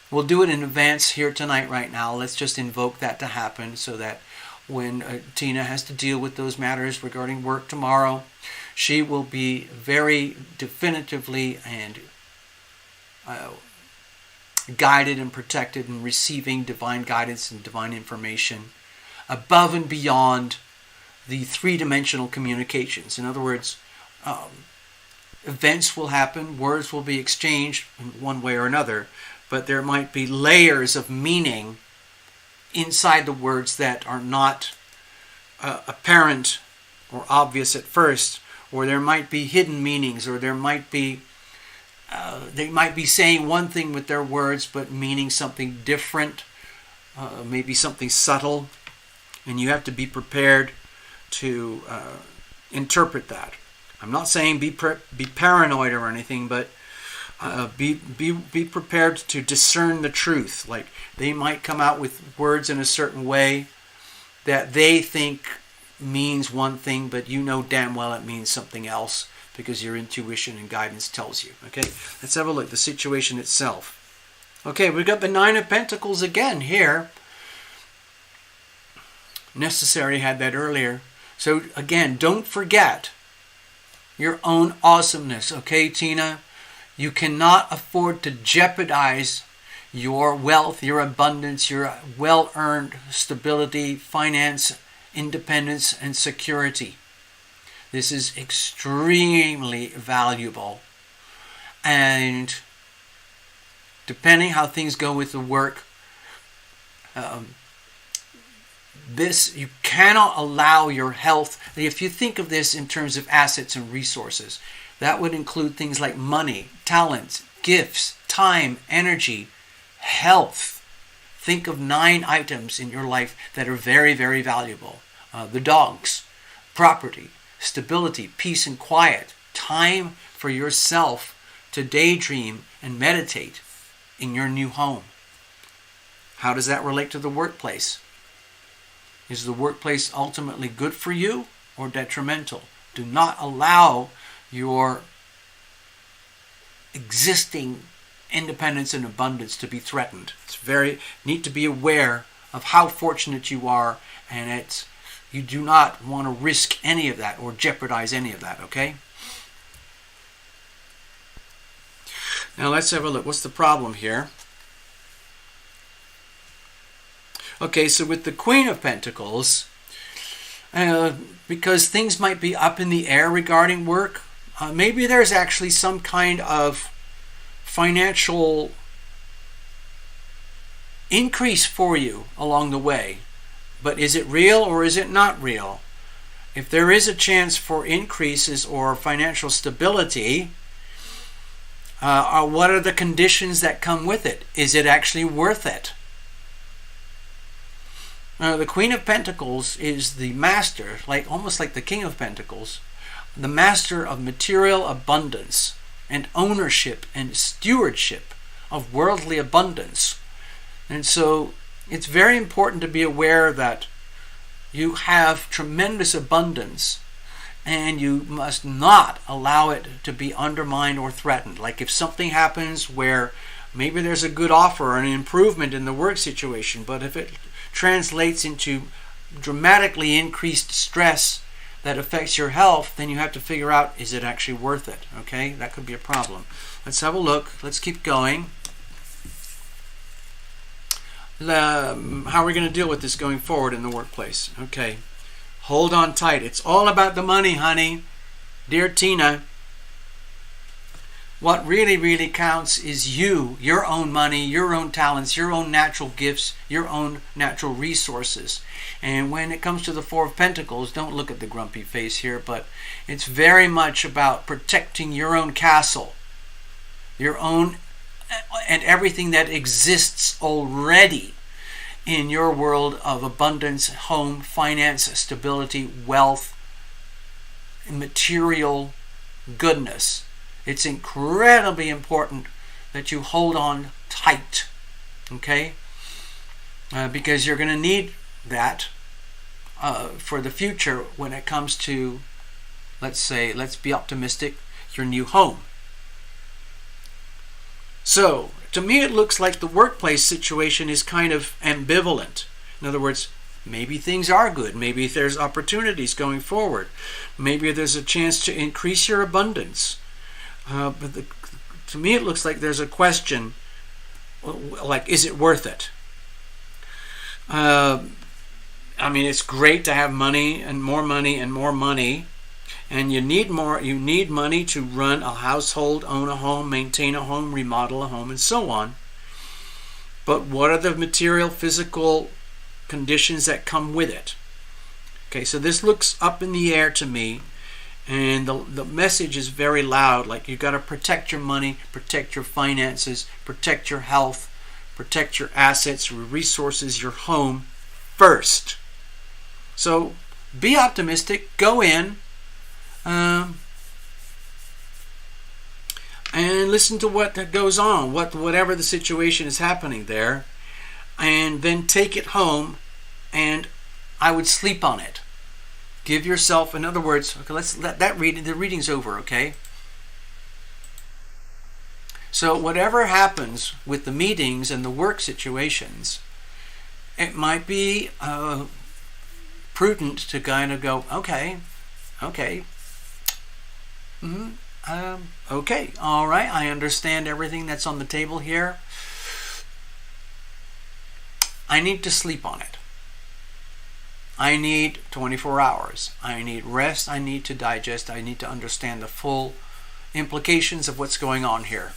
We'll do it in advance here tonight right now. Let's just invoke that to happen so that when Tina has to deal with those matters regarding work tomorrow, she will be very definitively and guided and protected and receiving divine guidance and divine information above and beyond the three-dimensional communications. In other words, events will happen, words will be exchanged in one way or another, but there might be layers of meaning inside the words that are not apparent or obvious at first, or there might be hidden meanings, or there might be they might be saying one thing with their words but meaning something different, maybe something subtle, and you have to be prepared to interpret that. I'm not saying be paranoid or anything, but be prepared to discern the truth. Like, they might come out with words in a certain way that they think means one thing, but you know damn well it means something else because your intuition and guidance tells you. Okay, let's have a look at the situation itself. Okay, we've got the Nine of Pentacles again here. Necessary had that earlier. So again, don't forget your own awesomeness, okay, Tina? You cannot afford to jeopardize your wealth, your abundance, your well-earned stability, finance, independence, and security. This is extremely valuable. And depending how things go with the work, you cannot allow your health. If you think of this in terms of assets and resources, that would include things like money, talents, gifts, time, energy, health. Think of 9 items in your life that are very, very valuable. The dogs, property, stability, peace and quiet, time for yourself to daydream and meditate in your new home. How does that relate to the workplace? Is the workplace ultimately good for you or detrimental? Do not allow your existing independence and abundance to be threatened. It's very neat to be aware of how fortunate you are, and you do not want to risk any of that or jeopardize any of that, okay? Now let's have a look. What's the problem here? Okay, so with the Queen of Pentacles, because things might be up in the air regarding work, maybe there's actually some kind of financial increase for you along the way. But is it real or is it not real? If there is a chance for increases or financial stability, what are the conditions that come with it? Is it actually worth it? The Queen of Pentacles is the master, almost like the King of Pentacles, the master of material abundance and ownership and stewardship of worldly abundance. And so it's very important to be aware that you have tremendous abundance and you must not allow it to be undermined or threatened. Like if something happens where maybe there's a good offer or an improvement in the work situation, but if it translates into dramatically increased stress that affects your health, then you have to figure out, is it actually worth it? Okay, that could be a problem. Let's have a look. Let's keep going. How are we going to deal with this going forward in the workplace? Okay, hold on tight. It's all about the money, honey. Dear Tina, what really, really counts is you, your own money, your own talents, your own natural gifts, your own natural resources. And when it comes to the Four of Pentacles, don't look at the grumpy face here, but it's very much about protecting your own castle, your own, and everything that exists already in your world of abundance, home, finance, stability, wealth, material goodness. It's incredibly important that you hold on tight, okay? Because you're going to need that for the future when it comes to, let's be optimistic, your new home. So, to me it looks like the workplace situation is kind of ambivalent. In other words, maybe things are good. Maybe there's opportunities going forward. Maybe there's a chance to increase your abundance. But to me it looks like there's a question, like, is it worth it? I mean, it's great to have money and more money and more money. And you need more. You need money to run a household, own a home, maintain a home, remodel a home, and so on. But what are the material, physical conditions that come with it? Okay, so this looks up in the air to me, and the message is very loud. Like, you've got to protect your money, protect your finances, protect your health, protect your assets, your resources, your home first. So be optimistic. Go in. And listen to what goes on, whatever the situation is happening there, and then take it home, and I would sleep on it. Give yourself, in other words, okay, let's let that reading, the reading's over, okay? So whatever happens with the meetings and the work situations, it might be prudent to kind of go, okay. Okay, all right, I understand everything that's on the table here. I need to sleep on it. I need 24 hours. I need rest. I need to digest. I need to understand the full implications of what's going on here.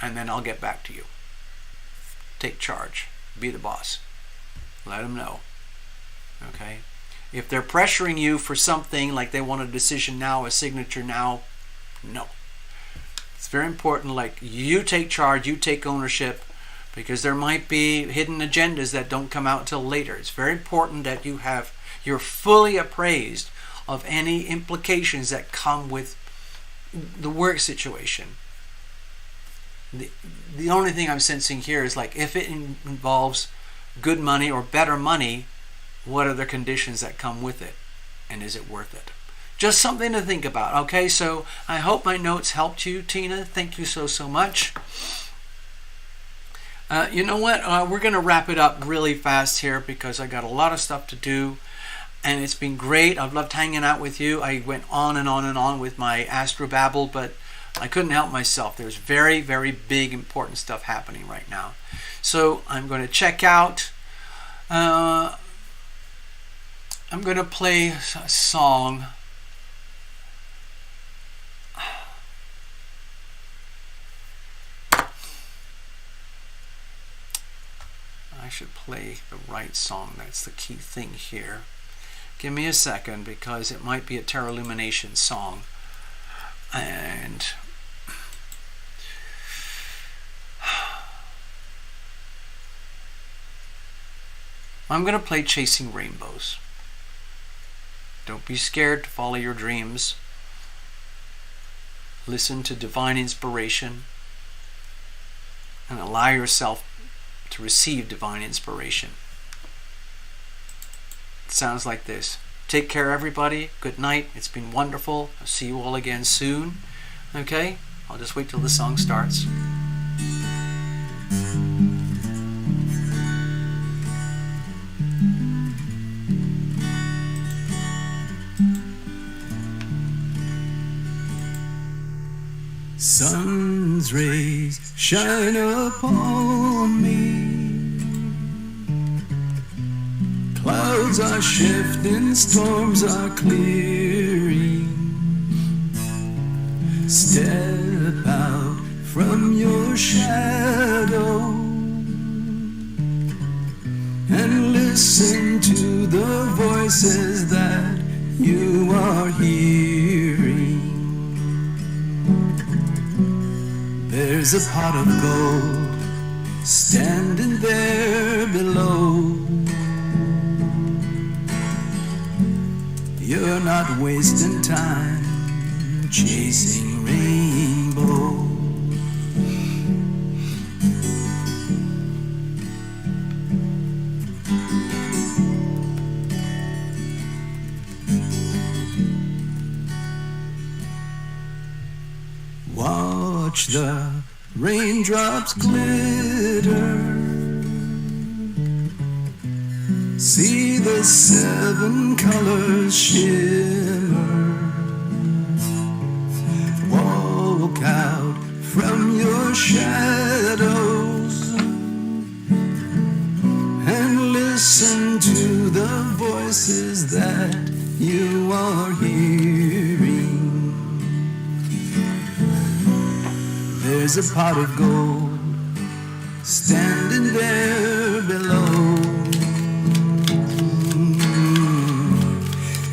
And then I'll get back to you. Take charge. Be the boss. Let them know. Okay? If they're pressuring you for something, like they want a decision now, a signature now, no. It's very important, like, you take charge, you take ownership, because there might be hidden agendas that don't come out till later. It's very important that you're fully appraised of any implications that come with the work situation. The only thing I'm sensing here is, like, if it involves good money or better money, what are the conditions that come with it? And is it worth it? Just something to think about. Okay, so I hope my notes helped you, Tina. Thank you so much. You know what? We're going to wrap it up really fast here because I got a lot of stuff to do. And it's been great. I've loved hanging out with you. I went on and on and on with my astrobabble, but I couldn't help myself. There's very, very big, important stuff happening right now. So I'm going to check out. I'm going to play a song. I should play the right song. That's the key thing here. Give me a second, because it might be a TarotLumination song. And I'm going to play Chasing Rainbows. Don't be scared to follow your dreams. Listen to divine inspiration and allow yourself to receive divine inspiration. It sounds like this. Take care, everybody. Good night. It's been wonderful. I'll see you all again soon. Okay? I'll just wait till the song starts. Sun's rays shine upon me. Clouds are shifting, storms are clearing. Step out from your shadow and listen to the voices that you are hearing. There's a pot of gold standing there below. You're not wasting time chasing rainbows. Watch the raindrops glitter. See the 7 colors shimmer. Walk out from your shadows and listen to the voices that you are hearing. There's a pot of gold standing there below.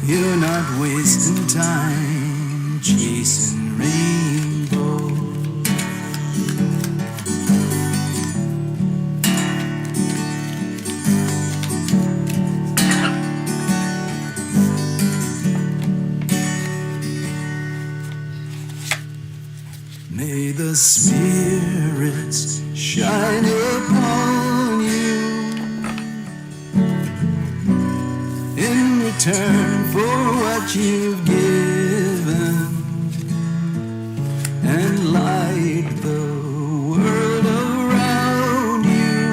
You're not wasting time chasing rainbows. May the spirits shine upon you in return for what you've given, and light the world around you,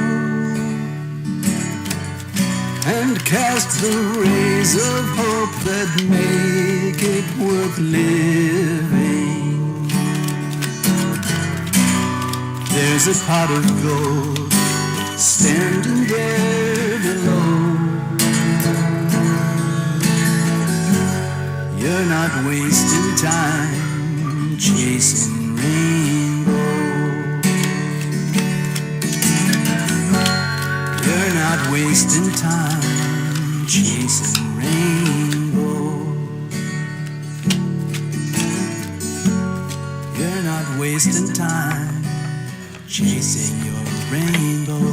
and cast the rays of hope that make it worth living. There's a pot of gold standing there below. You're not wasting time chasing rainbows. You're not wasting time chasing rainbows. You're not wasting time chasing your rainbow.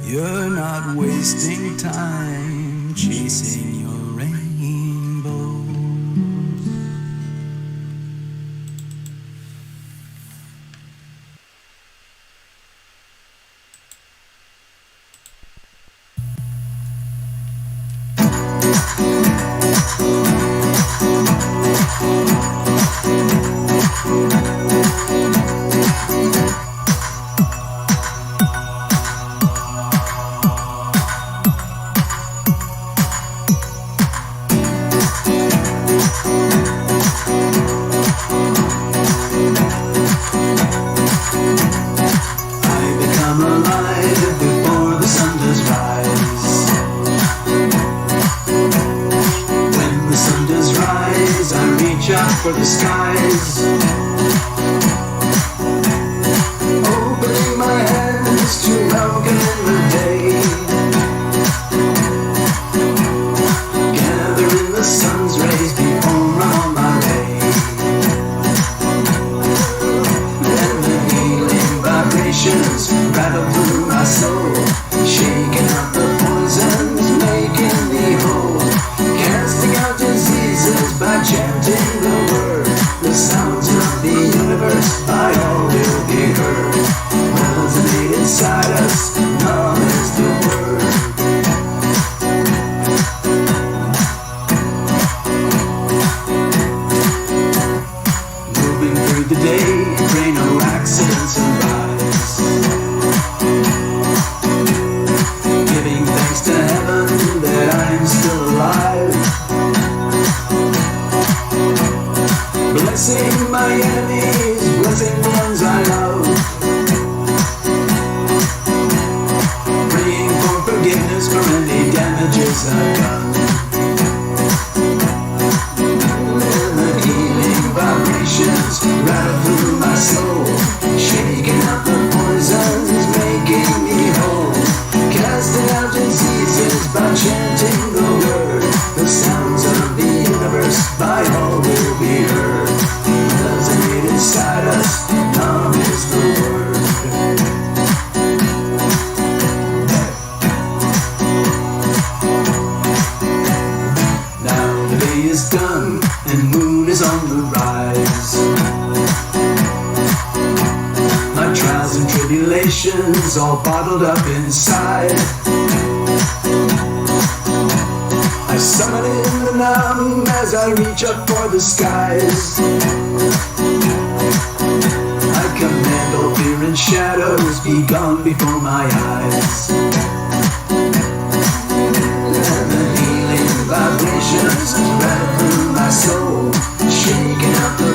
You're not wasting time chasing your rainbow. For the skies, day, pray no accidents arise. Giving thanks to heaven that I'm still alive. Blessing my enemies, blessing the ones I love. Praying for forgiveness for any damages I've done. Vibrations rattle through my soul, shaking out the poisons, making me whole, casting out diseases by chanting the word. The sounds of the universe by all will be heard. Resonate inside us, love is the word. Now the day is done and moon is on the rise. My trials and tribulations all bottled up inside. I summon in the numb as I reach up for the skies. I command all fear and shadows be gone before my eyes. And the healing vibrations rattle through my soul, shaking out the